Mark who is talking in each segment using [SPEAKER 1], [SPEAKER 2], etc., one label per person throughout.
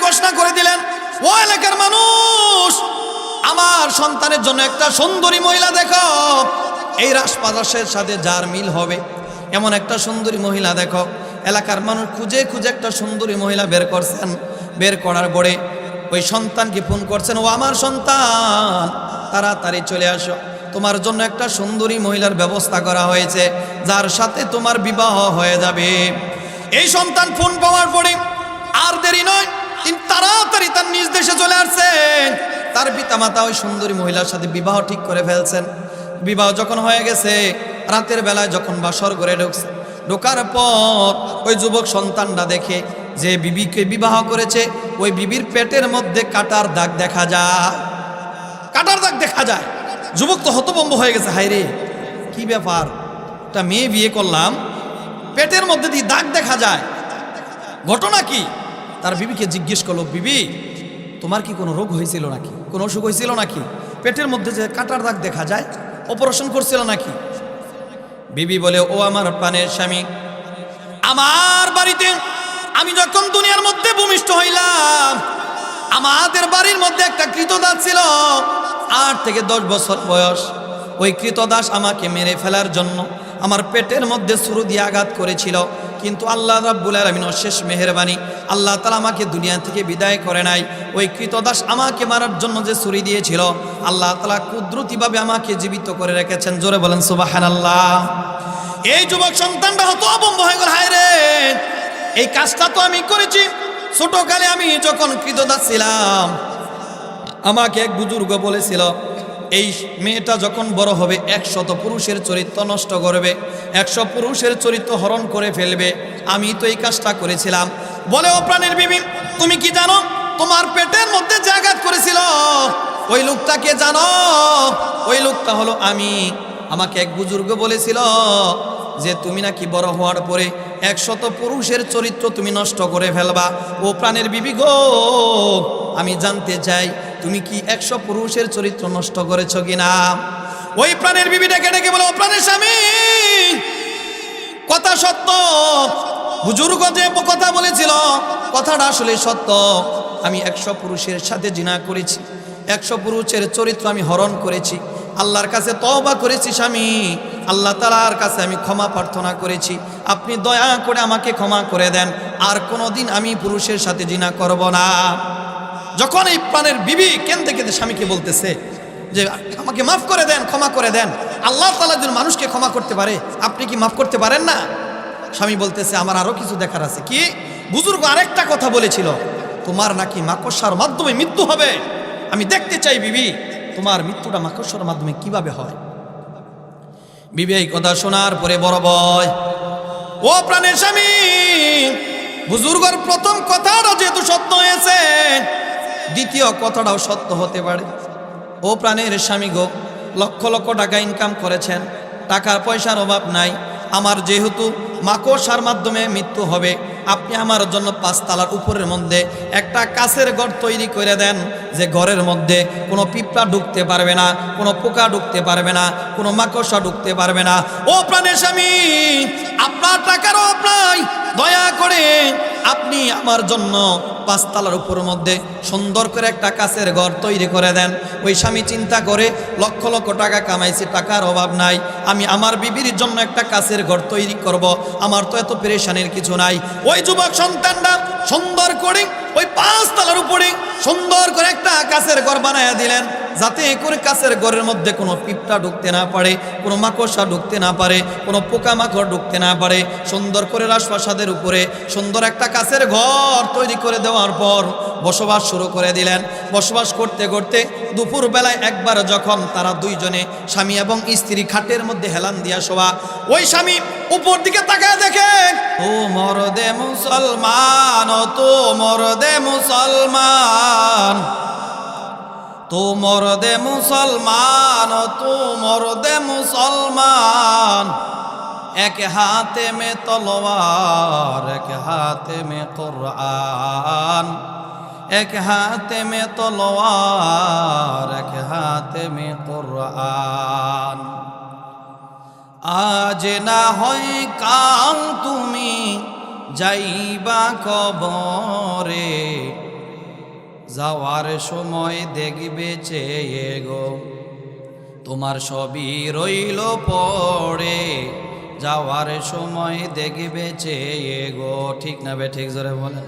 [SPEAKER 1] ঘোষণা করে দিলেন, ও এলাকার মানুষ, আমার সন্তানের জন্য একটা সুন্দরী মহিলা দেখো। এই রাজপ্রাসাদের সাথে যার মিল হবে এমন একটা সুন্দরী মহিলা দেখো। এলাকার মানুষ খুঁজে খুঁজে একটা সুন্দরী মহিলা বের করছেন। বের করার পরে ওই সন্তানকে ফোন করছেন, ও আমার সন্তান, তাড়াতাড়ি চলে আসো, তোমার জন্য একটা সুন্দরী মহিলার ব্যবস্থা করা হয়েছে, যার সাথে তোমার বিবাহ হয়ে যাবে। এই সন্তান ফোন পাওয়ার পরে আর দেরি নয়, তিনি তাড়াতাড়ি তার নিজ দেশে চলে আসছেন। তার পিতামাতা ওই সুন্দরী মহিলার সাথে বিবাহ ঠিক করে ফেলছেন। বিবাহ যখন হয়ে গেছে, রাতের বেলায় যখন বাসর ঘরে ঢুকছে, ঢোকার পর ওই যুবক সন্তানটা দেখে যে বিবিকে বিবাহ করেছে, ওই বিবির পেটের মধ্যে কাটার দাগ দেখা যায়। কাটার দাগ দেখা যায়। যুবক তো হতভম্ব হয়ে গেছে, হায় রে কি ব্যাপার, একটা মেয়ে বিয়ে করলাম, পেটের মধ্যে দিয়ে দাগ দেখা যায়, ঘটনা কি? তার বিবিকে জিজ্ঞেস করলো, বিবি তোমার কি কোনো রোগ হয়েছিল নাকি, কোনো অসুখ হয়েছিল নাকি? পেটের মধ্যে যে কাটার দাগ দেখা যায়, অপারেশন করছিল নাকি? বিবি বলে, ও আমার প্রাণের স্বামী, আমার বাড়িতে আমি যখন দুনিয়ার মধ্যে ভূমিষ্ঠ হইলাম, আমাদের বাড়ির মধ্যে একটা ক্রীতদাস ছিল, 8 থেকে 10 বছর বয়স। ওই ক্রীতদাস আমাকে মেরে ফেলার জন্য আমার পেটের মধ্যে ছুরি দিয়ে আঘাত করেছিল, কিন্তু আল্লাহ রাব্বুল আলামিন অশেষ মেহেরবানি, আল্লাহ তাআলা আমাকে দুনিয়া থেকে বিদায় করে নাই। ওই ক্রীতদাস আমাকে মারার জন্য যে ছুরি দিয়েছিল, আল্লাহ তাআলা কুদরতিভাবে আমাকে জীবিত করে রেখেছেন। জোরে বলেন সুবহানাল্লাহ। এই যুবক সন্তানটা হতভম্ব হয়ে গেল, হায় রে এই কাজটা তো আমি করেছি ছোটকালে। আমি যখন ক্রীতদাস ছিলাম, আমাকে এক বুজুর্গ বলেছিল, এই মেয়েটা যখন বড় হবে 100 পুরুষের চরিত্র নষ্ট করবে, 100 পুরুষের চরিত্র হরণ করে ফেলবে। আমি তো এই কাজটা করেছিলাম। বলে, ও প্রাণের বিবি, তুমি কি জানো তোমার পেটের মধ্যে যে আঘাত করেছিল ওই লোকটাকে জানো? ওই লোকটা হলো আমি। আমাকে এক বুজুর্গ বলেছিল যে তুমি নাকি বড় হওয়ার পরে 100 পুরুষের চরিত্র তুমি নষ্ট করে ফেলবা। ও প্রাণের বিবি গো, আমি জানতে চাই তুমি কি 100 পুরুষের চরিত্র নষ্ট করেছো কিনা? ওই প্রাণের বিবি ডেকে ডেকে বলে, ও প্রাণের স্বামী, কথা সত্য, বুজুর্গ যে কথা বলেছিল কথাটা আসলে সত্য। আমি 100 পুরুষের সাথে জিনা করেছি, 100 পুরুষের চরিত্র আমি হরণ করেছি। আল্লাহর কাছে তওবা করেছি স্বামী, আল্লাহ তাআলার কাছে আমি ক্ষমা প্রার্থনা করেছি, আপনি দয়া করে আমাকে ক্ষমা করে দেন, আর কোনোদিন আমি পুরুষের সাথে জিনা করব না। যখন এই প্রাণের বিবি কেঁদে কেঁদে স্বামীকে বলতেছে যে আমাকে মাফ করে দেন, ক্ষমা করে দেন, আল্লাহ তাআলা যদি মানুষকে ক্ষমা করতে পারে, আপনি কি মাফ করতে পারেন না? স্বামী বলতেছে, আমার আরো কিছু দেখার আছে। কি? বুজুর্গ আরেকটা কথা বলেছিল, তোমার নাকি মাকড়সার মাধ্যমে মৃত্যু হবে। আমি দেখতে চাই বিবি, তোমার মৃত্যুটা মাকড়সার মাধ্যমে কিভাবে হয়। বিবি এই কথা শোনার পরে বড় ভয়। ও প্রাণের স্বামী, বুজুর্গর প্রথম কথাটা যেহেতু সত্য হয়েছে, দ্বিতীয় কথাটাও সত্য হতে পারে। ও প্রাণের স্বামী গো, লক্ষ লক্ষ টাকা ইনকাম করেছেন, টাকার পয়সার অভাব নাই। আমার যেহেতু মাকড়সার মাধ্যমে মৃত্যু হবে, আপনি আমার জন্য 5 তলার উপরের মধ্যে একটা কাচের ঘর তৈরি করে দেন, যে ঘরের মধ্যে কোনো পিঁপড়া ঢুকতে পারবে না, কোনো পোকা ঢুকতে পারবে না, কোনো মাকড়সা ঢুকতে পারবে না। ও প্রাণের স্বামী, আপনার টাকার অভাব নাই, দয়া করে আপনি আমার জন্য 5 তলার উপরের মধ্যে সুন্দর করে একটা কাচের ঘর তৈরি করে দেন। ওই স্বামী চিন্তা করে, লক্ষ লক্ষ টাকা কামাইছি, টাকার অভাব নাই, আমি আমার বিবির জন্য একটা কাচের ঘর তৈরি করব, আমার তো এত পেরেশানির কিছু নাই। ওই যুবক সন্তানটা সুন্দর করে ওই 5 তলার উপরে সুন্দর করে একটা কাচের ঘর বানায়া দিলেন, যাতে করে কাচের ঘরের মধ্যে কোনো পিঁপড়া ঢুকতে না পারে, কোনো মাকড়সা ঢুকতে না পারে, কোনো পোকামাকড় ঢুকতে না পারে। সুন্দর করে রাজপ্রাসাদের উপরে সুন্দর একটা কাচের ঘর তৈরি করে দেওয়ার পর বসবাস শুরু করে দিলেন। বসবাস করতে করতে দুপুর বেলায় একবার যখন তারা দুইজনে স্বামী এবং স্ত্রী খাটের মধ্যে হেলান দিয়া শোয়া, ওই স্বামী উপর দিকে তাকায় দেখে, ও মরদে মুসলমান, ও তো মরদে মুসলমান, তো মরদে মুসলমান, ও তো মরদে মুসলমান, এক হাতে মে তলোয়ার, এক হাতে মে কুরআন, এক হাতে মে তলোয়ার, এক হাতে মে কুরআন। আজ না হয় কাল তুমি যাইবা কবরে, যাওয়ার সময় দেখবে চেয়ে গো তোমার সবই রইল পড়ে, যাওয়ার সময় দেখবে চেয়ে গো। ঠিক না বে ঠিক? জোরে বলেন।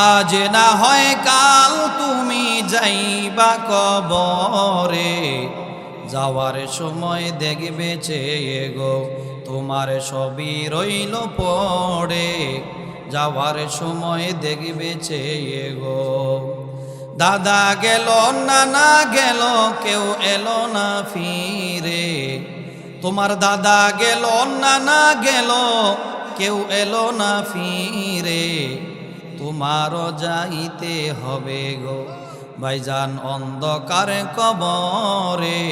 [SPEAKER 1] আজ না হয় কাল তুমি যাইবা কবরে, যাওয়ার সময় দেখবে চেয়ে গো তোমার সবই রইল পড়ে, যাওয়ার সময় দেখবে চেয়ে গো। দাদা গেল নানা গেল কেউ এলো না ফিরে, তোমার দাদা গেল নানা গেল কেউ এলো না ফিরে, তোমারও যাইতে হবে গো ভাইজান অন্ধকার কবরে,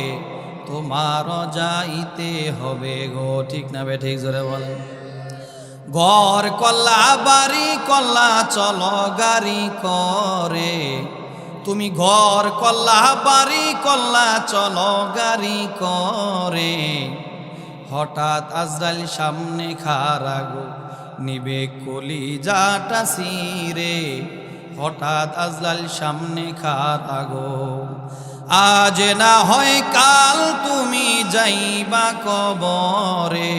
[SPEAKER 1] তোমারও যাইতে হবে গো। ঠিক না বে ঠিক? জোরে বলেন। ঘর কল্লা বাড়ি কল্লা চলো গাড়ি করে, তুমি ঘর কল্লা বাড়ি কল্লা চলো গাড়ি করে, হঠাৎ আজরাইল সামনে খাড়া গো নিবে কলিজাটা ছিঁড়ে, হঠাৎ আজরাইল সামনে খাড়া গো। আজ না হয় কাল তুমি যাইবা কবরে,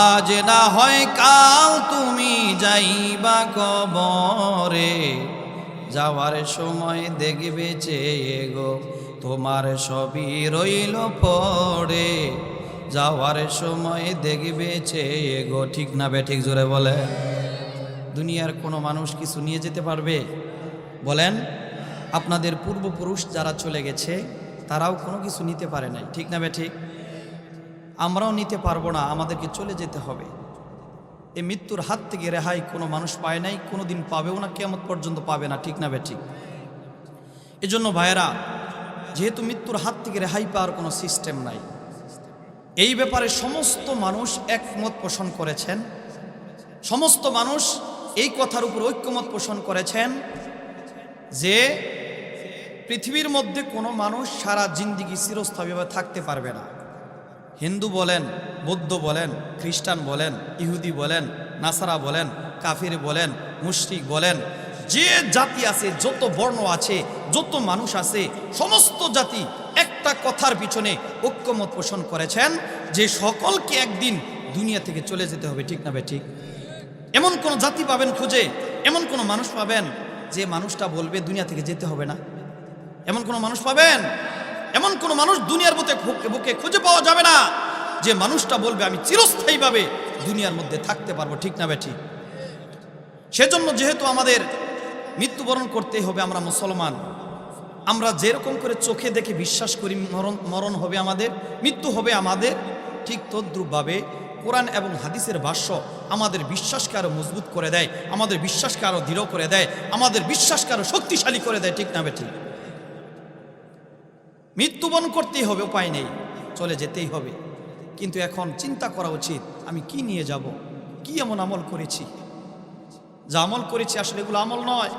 [SPEAKER 1] আজ না হয় কাল তুমি যাইবা কবরে, যাওয়ার সময় দেখবে চেয়ে গো তোমার সবই রইল পড়ে, যাওয়ার সময় দেখবে চেয়ে গো। ঠিক না বে ঠিক? জোরে বলে। দুনিয়ার কোনো মানুষ কিছু নিয়ে যেতে পারবে? বলেন। আপনাদের পূর্বপুরুষ যারা চলে গেছে তারাও কোনো কিছু নিতে পারে নাই। ঠিক না বে ঠিক? আমরাও নিতে পারবো না, আমাদেরকে চলে যেতে হবে। এই মৃত্যুর হাত থেকে রেহাই কোনো মানুষ পায় নাই, কোনো দিন পাবেও না, কিয়ামত পর্যন্ত পাবে না। ঠিক না বে ঠিক? এজন্য ভাইয়েরা, যেহেতু মৃত্যুর হাত থেকে রেহাই পাওয়ার কোনো সিস্টেম নাই, এই ব্যাপারে সমস্ত মানুষ একমত পোষণ করেছেন, সমস্ত মানুষ এই কথার উপর ঐক্যমত পোষণ করেছেন যে পৃথিবীর মধ্যে কোনো মানুষ সারা জিন্দিগি চিরস্থায়ীভাবে থাকতে পারবে না। হিন্দু বলেন, বৌদ্ধ বলেন, খ্রিস্টান বলেন, ইহুদি বলেন, নাসারা বলেন, কাফির বলেন, মুশরিক বলেন, যে জাতি আছে, যত বর্ণ আছে, যত মানুষ আছে, সমস্ত জাতি একটা কথার পিছনে ঐক্যমত পোষণ করেছেন যে সকলকে একদিন দুনিয়া থেকে চলে যেতে হবে। ঠিক না বে ঠিক? এমন কোন জাতি পাবেন খুঁজে, এমন কোন মানুষ পাবেন যে মানুষটা বলবে দুনিয়া থেকে যেতে হবে না? এমন কোন মানুষ পাবেন? এমন কোন মানুষ দুনিয়ার বুকে খুঁজে পাওয়া যাবে না যে মানুষটা বলবে আমি চিরস্থায়ীভাবে দুনিয়ার মধ্যে থাকতে পারবো। ঠিক না বে ঠিক? সেজন্য যেহেতু আমাদের মৃত্যুবরণ করতেই হবে, আমরা মুসলমান, আমরা যেরকম করে চোখে দেখে বিশ্বাস করি মরণ হবে আমাদের, মৃত্যু হবে আমাদের, ঠিক তদ্রূপভাবে কোরআন এবং হাদিসের ভাষ্য আমাদের বিশ্বাসকে আরো মজবুত করে দেয়, আমাদের বিশ্বাসকে আরো দৃঢ় করে দেয়, আমাদের বিশ্বাসকে আরো শক্তিশালী করে দেয়। ঠিক না বে ঠিক? মৃত্যুবরণ করতেই হবে, উপায় নেই, চলে যেতেই হবে। কিন্তু এখন চিন্তা করা উচিত আমি কি নিয়ে যাব, কি এমন আমল করেছি, যা আমল করেছি আসলে এগুলো আমল নয়।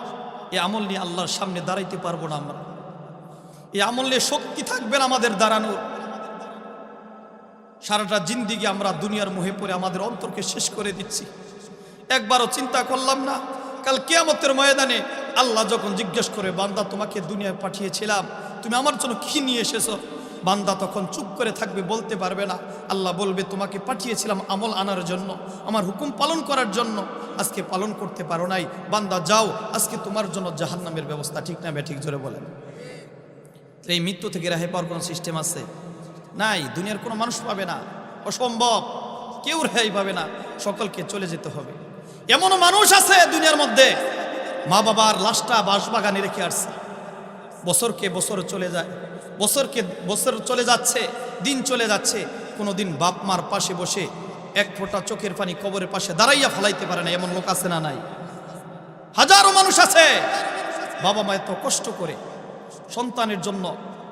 [SPEAKER 1] এই আমল নিয়ে আল্লাহর সামনে দাঁড়াইতে পারবো না আমরা, এই আমল নিয়ে শক্তি থাকবে না আমাদের দাঁড়ানোর। সারাটা জিন্দিগি আমরা দুনিয়ার মোহে পড়ে আমাদের অন্তরকে শেষ করে দিচ্ছি। একবারও চিন্তা করলাম না কাল কিয়ামতের ময়দানে আল্লাহ যখন জিজ্ঞেস করে, বান্দা তোমাকে দুনিয়ায় পাঠিয়েছিলাম, তুমি আমার জন্য কি নিয়ে এসেছো? বান্দা তখন চুপ করে থাকবে, বলতে পারবে না। আল্লাহ বলবে, তোমাকে পাঠিয়েছিলাম আমল আনার জন্য, আমার হুকুম পালন করার জন্য, আজকে পালন করতে পারো নাই, বান্দা যাও, আজকে তোমার জন্য জাহান্নামের ব্যবস্থা। ঠিক না বে ঠিক? জোরে বলেন। এই মৃত্যু থেকে রেহাই পাওয়ার কোনো সিস্টেম আছে? নাই, দুনিয়ার কোনো মানুষ পাবে না, অসম্ভব, কেউ রেহাই পাবে না, সকলকে চলে যেতে হবে। এমনও মানুষ আছে দুনিয়ার মধ্যে মা বাবার লাশটা বাঁশবাগানে রেখে আসছে, বছরকে বছর চলে যায়, বছরকে বছর চলে যাচ্ছে, দিন চলে যাচ্ছে, কোনোদিন বাপ মার পাশে বসে এক ফোঁটা চোখের পানি কবরের পাশে দাঁড়াইয়া ফেলাইতে পারে না, এমন লোক আছে না নাই? হাজারো মানুষ আছে বাবা মা এত কষ্ট করে সন্তানের জন্য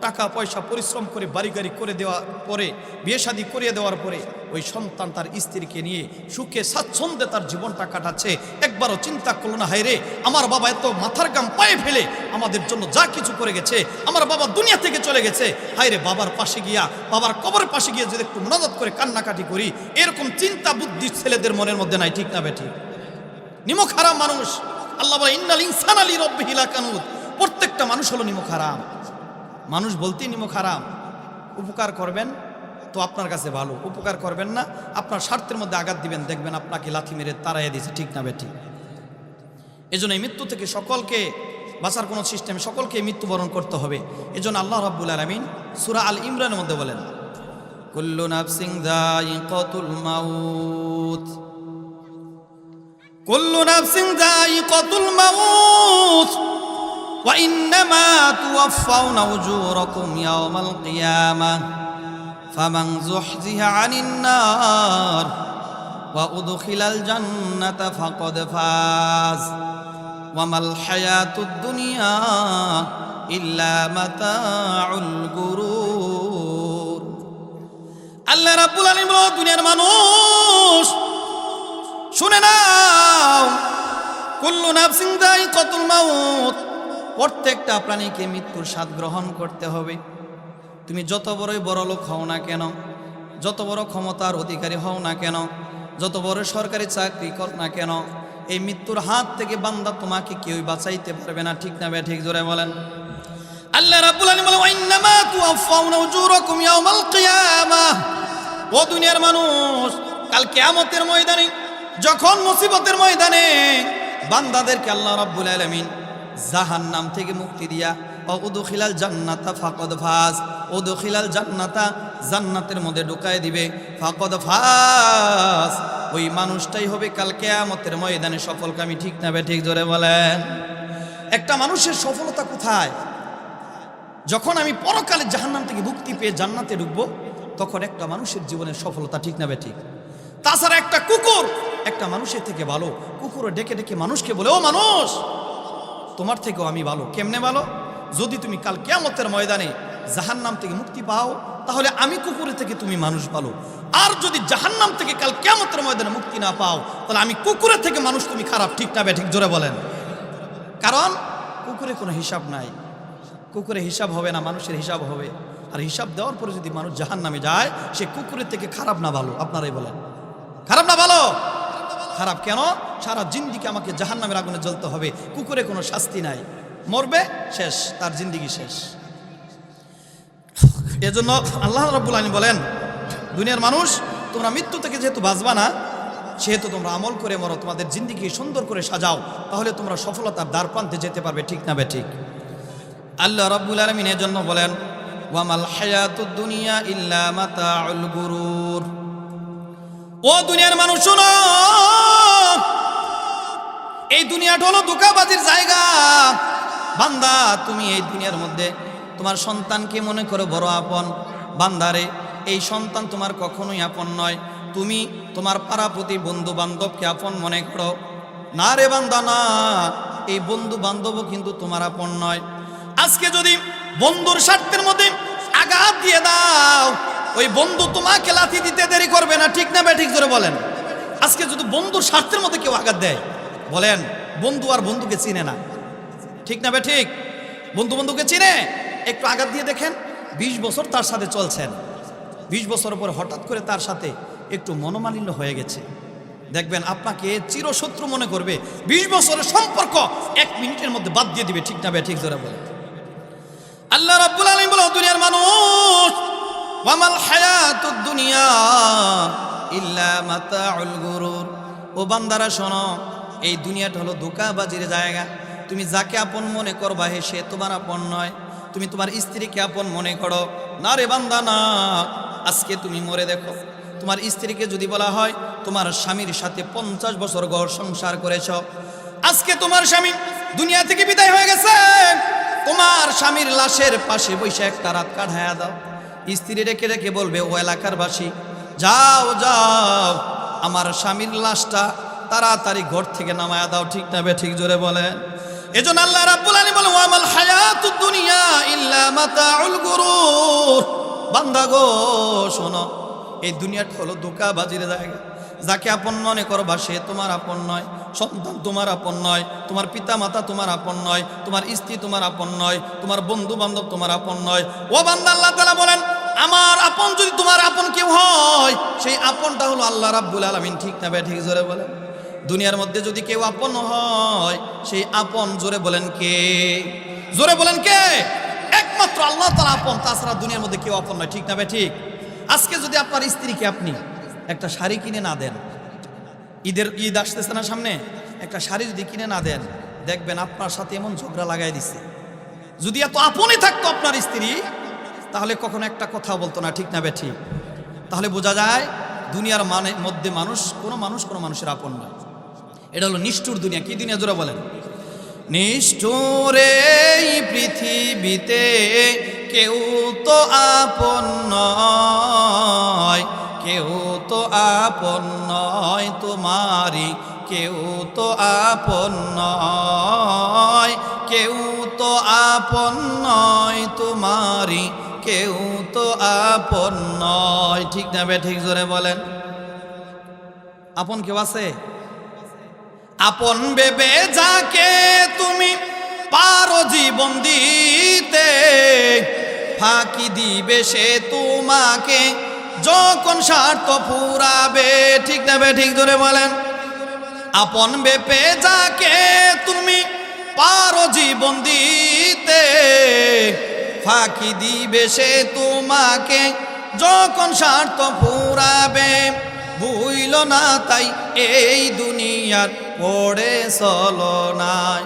[SPEAKER 1] টাকা পয়সা পরিশ্রম করে বাড়ি গাড়ি করে দেওয়ার পরে, বিয়ে শাদী করিয়ে দেওয়ার পরে ওই সন্তান তার স্ত্রীকে নিয়ে সুখে স্বাচ্ছন্দ্যে তার জীবনটা কাটাচ্ছে। একবারও চিন্তা করলো না, হায় রে আমার বাবা এত মাথার গাম পায়ে ফেলে আমাদের জন্য যা কিছু করে গেছে, আমার বাবা দুনিয়া থেকে চলে গেছে, হায় রে বাবার পাশে গিয়া, বাবার কবরের পাশে গিয়ে যদি একটু মুনাজাত করে কান্নাকাটি করি, এরকম চিন্তা বুদ্ধি ছেলেদের মনের মধ্যে নাই। ঠিক না বেঠিক? নিমক হারাম মানুষ, আল্লাহ আল্লাহ বলে ইন্নাল ইনসানা লিরাব্বিহি লাকানুত, প্রত্যেকটা মানুষ হলো নিমক হারাম। মানুষ বলতেই নিমক হারাম। উপকার করবেন তো আপনার কাছে ভালো, উপকার করবেন না আপনার স্বার্থের মধ্যে আঘাত দিবেন, দেখবেন আপনাকে লাথি মেরে তাড়াইয়া দিয়েছে, ঠিক না বেঠিক? এজন্য এই মৃত্যু থেকে সকলকে বাঁচার কোনো সিস্টেম, সকলকে মৃত্যুবরণ করতে হবে। এজন্য আল্লাহ রাব্বুল আলামিন সূরা আল ইমরানের মধ্যে বলেন কুল্লু নাফসিন যায়িকাতুল মাউত, কুল্লু নাফসিন যায়িকাতুল মাউত ওয়া ইন্নামা তুওয়াফাউনা উজুরাকুম ইয়াওমাল কিয়ামাহ ফামান যুহজিহা আনিন নার ওয়া উদখিলাল জান্নাতা ফাকাদ ফাজ ওয়া মাল হায়াতুদ দুনিয়া ইল্লা মাতাউল গুরুর। আল্লাহ রাব্বুল আলামিন বলেন, দুনিয়ার মানুষ শুনে নাও, কুল্লু নাফসিন যায়িকাতুল মাউত, প্রত্যেকটা প্রাণীকে মৃত্যুর স্বাদ গ্রহণ করতে হবে। তুমি যত বড়ই বড় লোক হও না কেন, যত বড় ক্ষমতার অধিকারী হও না কেন, যত বড় সরকারি চাকরি কর না কেন, এই মৃত্যুর হাত থেকে বান্দা তোমাকে কেউই বাঁচাইতে পারবে না, ঠিক না বেঠিক? জোরে বলেন। আল্লাহ রাব্বুল আলামিন বলেন ওয়া ইন্নামা তুওয়াফাউনা উজুরাকুম ইয়াওমাল কিয়ামাহ, ও দুনিয়ার মানুষ, কাল কিয়ামতের ময়দানে, যখন মুসিবতের ময়দানে বান্দাদেরকে আল্লাহ রাব্বুল আলামিন জাহান্নাম থেকে মুক্তি দিয়া উদখিলাল জান্নাতা ফাকাদ ফাজ, উদখিলাল জান্নাতা, জান্নাতের মধ্যে ঢুকায় দিবে, ফাকাদ ফাজ, ওই মানুষটাই হবে কাল কিয়ামতের ময়দানে সফলকামী, ঠিক না বেঠিক? জোরে বলেন। একটা মানুষের সফলতা কোথায়? যখন আমি পরকালে জাহান্নাম থেকে মুক্তি পেয়ে জান্নাতে ঢুকবো, তখন একটা মানুষের জীবনের সফলতা, ঠিক না বেঠিক? তাছাড়া একটা কুকুর একটা মানুষের থেকে ভালো, কুকুর ডেকে ডেকে মানুষকে বলে, ও মানুষ, তোমার থেকেও আমি ভালো। কেমনে ভালো? যদি তুমি কাল কিয়ামতের ময়দানে জাহান্নাম থেকে মুক্তি পাও, তাহলে আমি কুকুরের থেকে তুমি মানুষ ভালো। আর যদি জাহান্নাম থেকে কাল কিয়ামতের ময়দানে মুক্তি না পাও, তাহলে আমি কুকুরের থেকে মানুষ তুমি খারাপ, ঠিক না বেঠিক? জোরে বলেন। কারণ কুকুরে কোনো হিসাব নাই, কুকুরে হিসাব হবে না, মানুষের হিসাব হবে। আর হিসাব দেওয়ার পরে যদি মানুষ জাহান্নামে যায়, সে কুকুরের থেকে খারাপ না ভালো? আপনারাই বলেন, খারাপ না ভালো? খারাপ। কেন? সারা জিন্দিগি আমাকে জাহান্নামের আগুনে জ্বলতে হবে। কুকুরে কোনো শাস্তি নাই, মরবে, শেষ, তার জিন্দিগি শেষ। এজন্য আল্লাহ রাব্বুল আলামিন বলেন, দুনিয়ার মানুষ, তোমরা মৃত্যু থেকে যেহেতু বাঁচবা না, সেহেতু তোমরা আমল করে মরো, তোমাদের জিন্দিগি সুন্দর করে সাজাও, তাহলে তোমরা সফলতার দ্বার প্রান্তে যেতে পারবে, ঠিক না বেঠিক? আল্লাহ রাব্বুল আলামিন এজন্য বলেন ওয়া মাল হায়াতুদ দুনিয়া ইল্লা মাতাউল গুরুর। ও দুনিয়ার মানুষ শোনো, এই দুনিয়াটা হলো ধোঁকাবাজির জায়গা। বান্দা, তুমি এই দুনিয়ার মধ্যে তোমার সন্তানকে মনে করো বড় আপন। বান্দারে, এই সন্তান তোমার কখনোই আপন নয়। তুমি তোমার পাড়া প্রতিবন্ধু বান্ধবকে আপন মনে করো। না রে বান্দা, না, এই বন্ধু বান্ধবও কিন্তু তোমার আপন নয়। আজকে যদি বন্ধুর স্বার্থের মধ্যে আঘাত দিয়ে দাও, ওই বন্ধু তোমাকে লাথি দিতে দেরি করবে না, ঠিক না বেঠিক? জোরে বলেন। আজকে যদি বন্ধুর স্বার্থের মধ্যে কেউ আঘাত দেয়, বলেন, বন্ধু আর বন্ধুকে চিনে না, ঠিক না বেঠিক? বন্ধু বন্ধুকে চিনে। একটু আঘাত দিয়ে দেখেন, 20 বছর তার সাথে চলছেন, 20 বছর পর হঠাৎ করে তার সাথে একটু মনোমালিন্য হয়ে গেছে, দেখবেন আপনাকে চিরশত্রু মনে করবে। 20 বছরের সম্পর্ক 1 মিনিটের মধ্যে বাদ দিয়ে দিবে, ঠিক না বেঠিক? জোরে বলেন। আল্লাহ রাব্বুল আলামিন বলে, দুনিয়ার মানুষ, ওয়া মাল হায়াতুদ দুনিয়া ইল্লা মাতাউল গুরুর। ও বান্দারা শোনো, এই দুনিয়াটা হলো ধোঁকাবাজির জায়গা। তুমি যাকে আপন মনে করবা, হে সে তোমার আপন নয়। তুমি তোমার স্ত্রীকে আপন মনে করো, না রে বান্দা, না। আজকে তুমি মরে দেখো, তোমার স্ত্রীকে যদি বলা হয় তোমার স্বামীর সাথে 50 বছর ঘর সংসার করেছ, আজকে তোমার স্বামী দুনিয়া থেকে বিদায় হয়ে গেছে, তোমার স্বামীর লাশের পাশে বসে একটা রাত কাটায়া দাও। স্ত্রী রেখে রেখে বলবে, ও এলাকার বাসী, যাও যাও, আমার স্বামীর লাশটা তাড়াতাড়ি ঘর থেকে নামায়া দাও, ঠিক না বেঠিক? জোরে বলেন। এজন্য আল্লাহ রাব্বুল আলামিন বলেন ওয়া মাল হায়াতুদ দুনিয়া ইল্লা মাতাউল গুরুর। বান্দা গো শোনো, এই দুনিয়াটা হলো ধোঁকাবাজির জায়গা। যাকে আপন মনে করবা সে তোমার আপন নয়, সন্তান তোমার আপন নয়, তোমার পিতা মাতা তোমার আপন নয়, তোমার স্ত্রী তোমার আপন নয়, তোমার বন্ধু বান্ধব তোমার আপন নয়। ও বান্দা, আল্লাহ তাআলা বলেন, আমার আপন যদি তোমার আপন কেউ হয়, সেই আপনটা হলো আল্লাহ রাব্বুল আলামিন, ঠিক না বেঠিক? জোরে বলেন। দুনিয়ার মধ্যে যদি কেউ আপন হয়, সেই আপন জোরে বলেন কে? জোরে বলেন কে? একমাত্র আল্লাহ তাআলা আপন, তাছাড়া দুনিয়ার মধ্যে কেউ আপন নয়। ঠিক না ভাই? ঠিক। আজকে যদি আপনার স্ত্রীকে আপনি একটা শাড়ি কিনে না দেন, ঈদ আসতেছে না সামনে, একটা শাড়ি যদি কিনে না দেন, দেখবেন আপনার সাথে এমন ঝগড়া লাগাই দিছে। যদি এত আপনই থাকতো আপনার স্ত্রী, তাহলে কখনো একটা কথা বলতো না। ঠিক না ভাই? ঠিক। তাহলে বোঝা যায় দুনিয়ার মধ্যে কোনো মানুষের আপন নয়। এটা হলো নিষ্ঠুর দুনিয়া। কি দুনিয়া জোরে বলেন? নিষ্ঠুর এই পৃথিবীতে কেউ তো আপন নয়, কেউ তো আপন নয় তোমারই, কেউ তো আপন নয়, কেউ তো আপন নয় তোমারই, কেউ তো আপন নয়। ঠিক না বে? ঠিক। জোরে বলেন। আপন কেউ আছে? আপন ভেবে যাকে তুমি পারো জীবন দিতে, ফাঁকি দিবে সে তোমাকে যখন স্বার্থ ফুরাবে। ঠিক না বে? ঠিক। জোরে বলেন। আপন ভেবে যাকে তুমি পারো জীবন দিতে, ফাঁকি দিবে সে তোমাকে যখন স্বার্থ ফুরাবে। ভুইল না তাই এই দুনিয়ার পড়ে চলো নাই,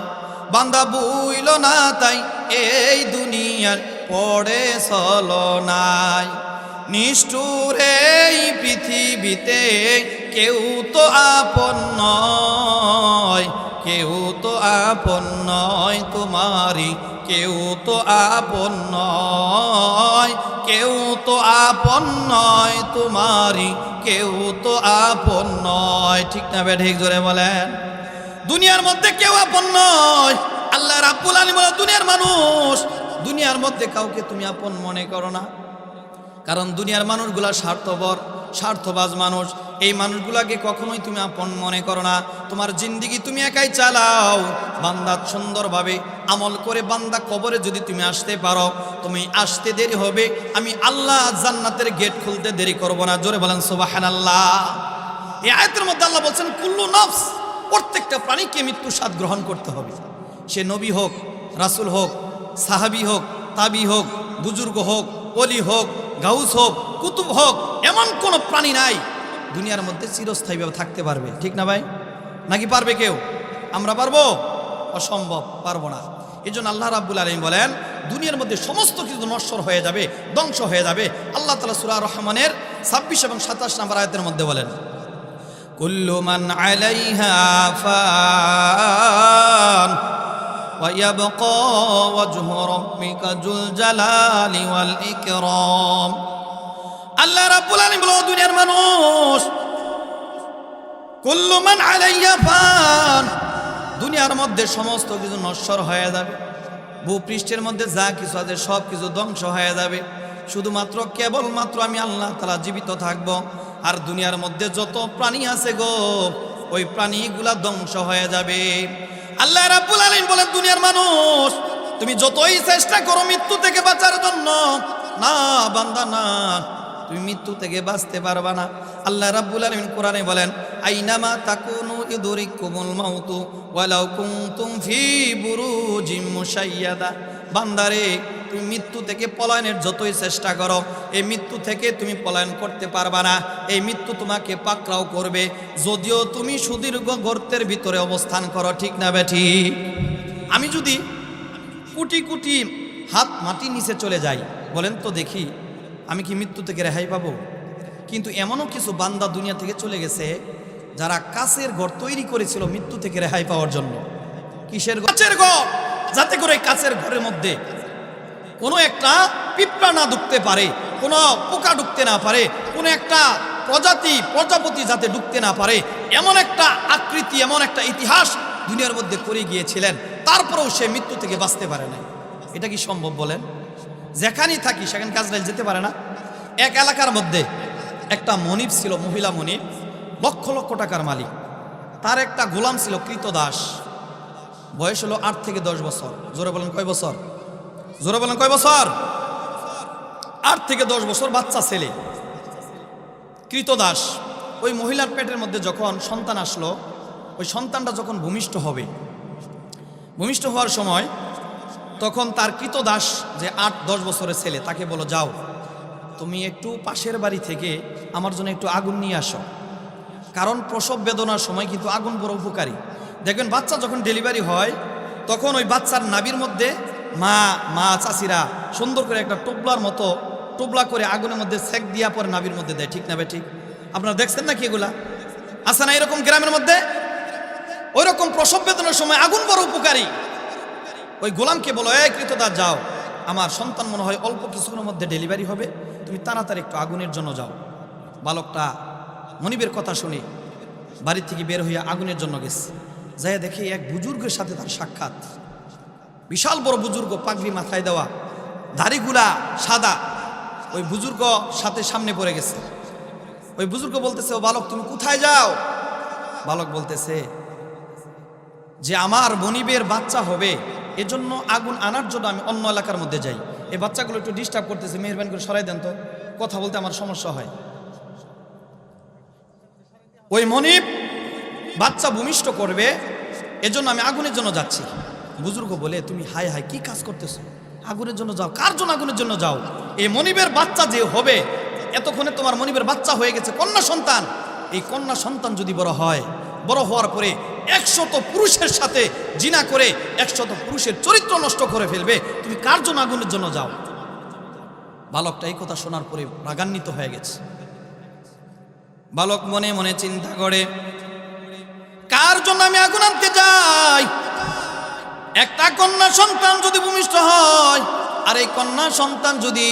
[SPEAKER 1] বান্দা ভুইল না তাই এই দুনিয়ার পড়ে চলো নাই। নিষ্ঠুর এই পৃথিবীতে কেউ তো আপন নয়, কেউ তো আপন নয় তোমারই, কেউ তো আপন নয়, কেউ তো আপন নয় তোমারই, কেউ তো আপন নয়। ঠিক না বে? ঠিক। জোরে বলেন। দুনিয়ার মধ্যে কেউ আপন নয়। আল্লাহ রাব্বুল আলামিন বলে, দুনিয়ার মানুষ, দুনিয়ার মধ্যে কাউকে তুমি আপন মনে করো না। কারণ দুনিয়ার মানুষগুলা স্বার্থপর, স্বার্থবাজ মানুষ। এই মানুষগুলাকে কখনোই তুমি আপন মনে করো না। তোমার জিন্দিগি তুমি একাই চালাও। বান্দা সুন্দরভাবে আমল করে বান্দা কবরে যদি তুমি আসতে পারো, তুমি আসতে দেরি হবে, আমি আল্লাহ জান্নাতের গেট খুলতে দেরি করব না। জোরে বলেন সুবহানাল্লাহ। এই আয়াতের মধ্যে আল্লাহ বলছেন কুল্লু নফস, প্রত্যেকটা প্রাণীকে মৃত্যু স্বাদ গ্রহণ করতে হবে। সে নবী হোক, রাসূল হোক, সাহাবী হোক, তাবি হোক, বুজুর্গ হোক, ওলি হোক, গাউস হোক, কুতুব হোক, এমন কোনো প্রাণী নাই দুনিয়ার মধ্যে চিরস্থায়ীভাবে থাকতে পারবে। ঠিক না ভাই? নাকি পারবে কেউ? আমরা পারবো? অসম্ভব, পারবো না। এই জন্য আল্লাহ রাব্বুল আলামিন বলেন, দুনিয়ার মধ্যে সমস্ত কিছু নশ্বর হয়ে যাবে, ধ্বংস হয়ে যাবে। আল্লাহ তাআলা সূরা রহমানের 26 এবং 27 নম্বর আয়াতের মধ্যে বলেন, কুল্লু মান আলাইহা ফান ওয়া ইয়াবকা ওয়াজহু রাব্বিকা যুল জালালি ওয়াল ইকরাম। আল্লাহ রাব্বুল আলামিন বলেন, দুনিয়ার মানুষ, কুল্লু মান আলাইহা ফান, দুনিয়ার মধ্যে সমস্ত কিছু নশ্বর হয়ে যাবে। ভূপৃষ্ঠের মধ্যে যা কিছু আছে সব কিছু ধ্বংস হয়ে যাবে। শুধুমাত্র কেবলমাত্র আমি আল্লাহ তাআলা জীবিত থাকব। আর দুনিয়ার মধ্যে যত প্রাণী আছে গো, ওই প্রাণীগুলা ধ্বংস হয়ে যাবে। আল্লাহ রাব্বুল আলামিন বলেন, দুনিয়ার মানুষ, তুমি যতই চেষ্টা করো মৃত্যু থেকে বাঁচার জন্য, না বান্দা না, তুমি মৃত্যু থেকে বাঁচতে পারবা না। আল্লাহ রাব্বুল আলামিন কোরআনে বলেন, আইনামা তাকুনু ইদরিকুমুল মাউতু ওয়ালাউ কুনতুম ফি বুরুজিম মুশাইয়াদা। বান্দারে, তুমি মৃত্যু থেকে পলায়নের যতই চেষ্টা করো, এই মৃত্যু থেকে তুমি পলায়ন করতে পারবা না। এই মৃত্যু তোমাকে পাকড়াও করবে, যদিও তুমি সুদীর্ঘ গর্তের ভিতরে অবস্থান করো। ঠিক না বেঠি? আমি যদি কোটি কোটি হাত মাটির নিচে চলে যাই, বলেন তো দেখি, আমি কি মৃত্যু থেকে রেহাই পাবো? কিন্তু এমনও কিছু বান্দা দুনিয়া থেকে চলে গেছে যারা কাচের ঘর তৈরি করেছিল মৃত্যু থেকে রেহাই পাওয়ার জন্য। কিসের ঘর? কাচের ঘর, যাতে করে কাচের ঘরের মধ্যে কোনো একটা পিঁপড়া না ঢুকতে পারে, কোনো পোকা ঢুকতে না পারে, কোনো একটা প্রজাপতি যাতে ঢুকতে না পারে, এমন একটা আকৃতি, এমন একটা ইতিহাস দুনিয়ার মধ্যে করে গিয়েছিলেন। তারপরেও সে মৃত্যু থেকে বাঁচতে পারে না। এটা কি সম্ভব বলেন? যেখানেই থাকি সেখানে কাজরাইল যেতে পারে না। এক এলাকার মধ্যে একটা মনিব ছিল, মহিলা মনিব, লক্ষ লক্ষ টাকার মালিক। তার একটা গোলাম ছিল কৃতদাস, বয়স হলো 8 থেকে 10 বছর। জোরে বলেন কয় বছর? জোরে বলেন কয় বছর? 8 থেকে 10 বছর বাচ্চা ছেলে, কৃতদাস। ওই মহিলার পেটের মধ্যে যখন সন্তান আসলো, ওই সন্তানটা যখন ভূমিষ্ঠ হবে, ভূমিষ্ঠ হওয়ার সময় তখন তার কৃতদাস যে 8-10 বছরের ছেলে তাকে বলো, যাও তুমি একটু পাশের বাড়ি থেকে আমার জন্য একটু আগুন নিয়ে আসো, কারণ প্রসব বেদনার সময় কিন্তু আগুন বড় উপকারী। দেখবেন বাচ্চা যখন ডেলিভারি হয় তখন ওই বাচ্চার নাভির মধ্যে মা চাচিরা সুন্দর করে একটা টোবলা করে আগুনের মধ্যে সেক দিয়া পরে নাভির মধ্যে দেয়, ঠিক না বে ঠিক? আপনারা দেখছেন নাকি এগুলা? আছে না এরকম গ্রামের মধ্যে? ওই রকম প্রসব বেদনার সময় আগুন বড় উপকারী। ওই গোলামকে বলো, এই কৃতদাস যাও, আমার সন্তান মনে হয় অল্প কিছুক্ষণের মধ্যে ডেলিভারি হবে, তুমি তাড়াতাড়ি একটু আগুনের জন্য যাও। বালকটা মনিবের কথা শুনে বাড়ির থেকে বের হইয়া আগুনের জন্য গেছে। যাইয়া দেখে এক বুজুর্গের সাথে তার সাক্ষাৎ। বিশাল বড় বুজুর্গ, পাগড়ি মাথায় দেওয়া, দাড়িগুলা সাদা। ওই বুজুর্গ সাথে সামনে পড়ে গেছে। ওই বুজুর্গ বলতেছে, ও বালক তুমি কোথায় যাও? বালক বলতেছে যে আমার মনিবের বাচ্চা হবে, এজন্য আগুন আনার জন্য আমি অন্য এলাকার মধ্যে যাই। এই বাচ্চাগুলো একটু ডিস্টার্ব করতেছে, মেহেরবানি করে সরাই দেন তো, কথা বলতে আমার সমস্যা হয়। ওই মনিব বাচ্চা ভূমিষ্ঠ করবে, এজন্য আমি আগুনের জন্য যাচ্ছি। বুজুর্গ বলে, তুমি হায় হায় কি কাজ করতেছো? আগুনের জন্য যাও? কার জন্য আগুনের জন্য যাও? এই মনিবের বাচ্চা যে হবে, এতক্ষণে তোমার মনিবের বাচ্চা হয়ে গেছে, কন্যা সন্তান। এই কন্যা সন্তান যদি বড় হয়, বড় হওয়ার পরে 100 পুরুষের সাথে জিনা করে 100 পুরুষের চরিত্র নষ্ট করে ফেলবে, তুমি কার জন্য আগুনের জন্য যাও? বালকটা এই কথা শোনার পরে রাগান্বিত হয়ে গেছে। বালক মনে মনে চিন্তা করে, কার জন্য আমি আগুন আনতে যাই? একটা কন্যা সন্তান যদি ভূমিষ্ঠ হয়, আর এই কন্যা সন্তান যদি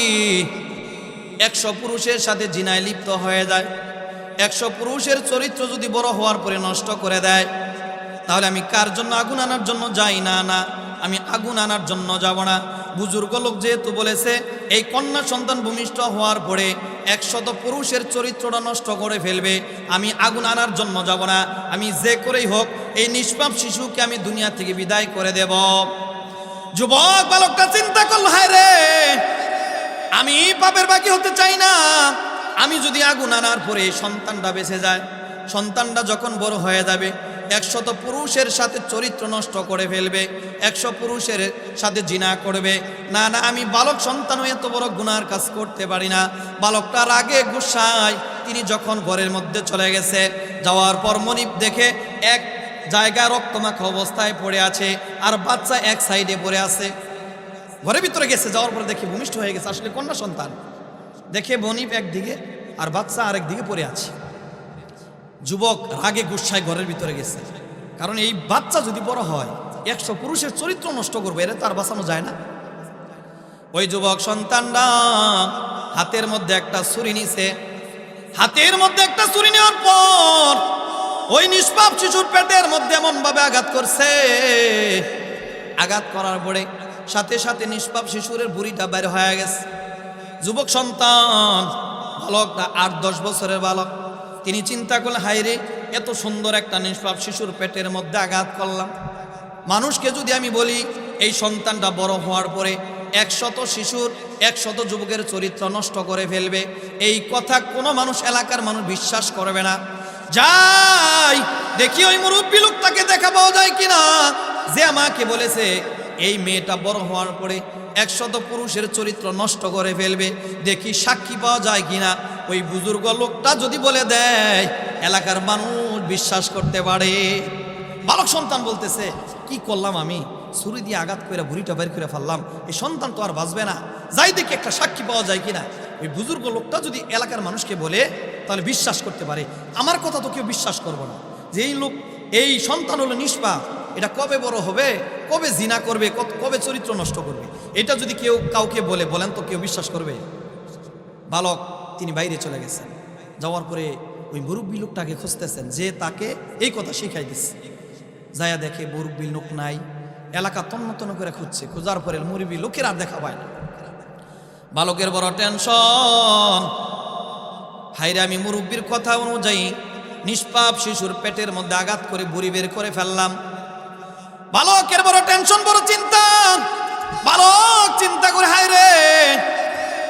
[SPEAKER 1] 100 পুরুষের সাথে জিনায় লিপ্ত হয়ে যায়, 100 পুরুষের চরিত্র যদি বড় হওয়ার পরে নষ্ট করে দেয়, তাহলে আমি কার জন্য আগুন আনার জন্য যাই? না, আমি আগুন আনার জন্য যাব না। বুজুর্গ লোক যেহেতু বলেছে এই কন্যা সন্তান ভূমিষ্ঠ হওয়ার পরে 100 পুরুষের চরিত্রটা নষ্ট করে ফেলবে, আমি আগুন আনার জন্য যাব না। আমি যে করেই হোক এই নিষ্পাপ শিশুকে আমি দুনিয়া থেকে বিদায় করে দেব। যুবক বালকটা চিন্তা করল, হায় রে, আমি পাপের বাকি হতে চাই না। আমি যদি আগুন আনার পরে সন্তানটা বেঁচে যায়, সন্তানটা যখন বড় হয়ে যাবে 100 পুরুষের সাথে চরিত্র নষ্ট করে ফেলবে, 100 পুরুষের সাথে জিনা করবে, না, আমি বালক সন্তান হয়ে এত বড় গুনার কাজ করতে পারি না। বালকটা রাগে গুসায় তিনি যখন ঘরের মধ্যে চলে গেছে, যাওয়ার পর মনিব দেখে এক জায়গায় রক্তমাখা অবস্থায় পড়ে আছে, আর বাচ্চা এক সাইডে পড়ে আছে। ঘরের ভিতরে গেছে, যাওয়ার পর দেখে ভূমিষ্ঠ হয়ে গেছে আসলে কন্যা সন্তান। দেখে মনিব একদিকে আর বাচ্চা আরেক দিকে পড়ে আছে। যুবক রাগে গুসায় ঘরের ভিতরে গেছে, কারণ এই বাচ্চা যদি বড় হয় 100 পুরুষের চরিত্র নষ্ট করবে, এরা তার বাঁচানো যায় না। ওই যুবক সন্তানরা হাতের মধ্যে একটা ছুরি নিছে। হাতের মধ্যে একটা ছুরি নেওয়ার পর ওই নিষ্পাপ শিশুর পেটের মধ্যে এমন ভাবে আঘাত করছে, আঘাত করার পরে সাথে সাথে নিষ্পাপ শিশুর বুড়িটা বের হয়ে গেছে। যুবক সন্তান বালকটা 8-10 বছরের বালক, তিনি চিন্তা করলেন, হায়রে, এত সুন্দর একটা নিষ্পাপ শিশুর পেটের মধ্যে আঘাত করলাম। মানুষকে যদি আমি বলি এই সন্তানটা বড় হওয়ার পরে 100 শিশুর 100 যুবকের চরিত্র নষ্ট করে ফেলবে, এই কথা কোনো মানুষ, এলাকার মানুষ বিশ্বাস করবে না। যাই দেখি ওই মুরব্বী লোকটাকে দেখা পাওয়া যায় কিনা, যে আমাকে বলেছে এই মেয়েটা বড় হওয়ার পরে 100 পুরুষের চরিত্র নষ্ট করে ফেলবে, দেখি সাক্ষী পাওয়া যায় কিনা। ওই বুজুর্গ লোকটা যদি বলে দেয়, এলাকার মানুষ বিশ্বাস করতে পারে। বালক সন্তান বলতেছে, কি করলাম আমি? ছুরি দিয়ে আঘাত করে ভুঁড়িটা বের করে ফেললাম, এই সন্তান তো আর বাঁচবে না। যাই দেখি একটা সাক্ষী পাওয়া যায় কিনা। ওই বুজুর্গ লোকটা যদি এলাকার মানুষকে বলে, তাহলে বিশ্বাস করতে পারে। আমার কথা তো কেউ বিশ্বাস করবো না, যে এই লোক, এই সন্তান হলো নিষ্পাপ, এটা কবে বড় হবে, কবে জিনা করবে, কবে চরিত্র নষ্ট করবে, এটা যদি কেউ কাউকে বলেন তো কেউ বিশ্বাস করবে? বালক তিনি বাইরে চলে গেছেন। যাওয়ার পরে ওই মুরব্বী লোকটাকে খুঁজতেছেন, যে তাকে এই কথা শিখাই দিচ্ছে। যায়া দেখে মুরব্বী লোক নাই, এলাকা তন্ন করে খুঁজছে। খোঁজার পরে মুরব্বী লোকের আর দেখা পায় না। বালকের বড় টেনশন, হাইরে, আমি মুরব্বীর কথা অনুযায়ী নিষ্পাপ শিশুর পেটের মধ্যে আঘাত করে বুড়ি বের করে ফেললাম। বালকের বড় টেনশন, বড় চিন্তা। বালক চিন্তা করে, হায়রে,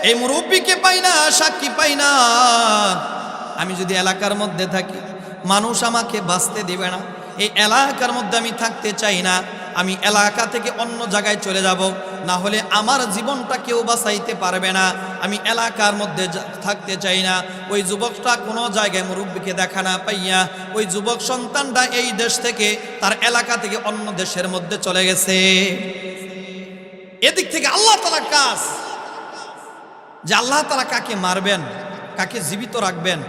[SPEAKER 1] এই মুরব্বীকে পাই না, সাক্ষী পাই না। আমি যদি এলাকার মধ্যে থাকি, মানুষ আমাকে বাঁচতে দিবে না। এই এলাকার মধ্যে আমি থাকতে চাই না, আমি এলাকা থেকে অন্য জায়গায় চলে যাব, না হলে আমার জীবনটা কেউ বাঁচাইতে পারবে না, আমি এলাকার মধ্যে থাকতে চাই না। ওই যুবকটা কোনো জায়গায় মুরব্বীকে দেখা না পাইয়া ওই যুবক সন্তানটা এই দেশ থেকে তার এলাকা থেকে অন্য দেশের মধ্যে চলে গেছে। এদিক থেকে আল্লাহ তাআলা কাজ, যে আল্লাহ তাআলা কাকে মারবেন কাকে জীবিত রাখবেন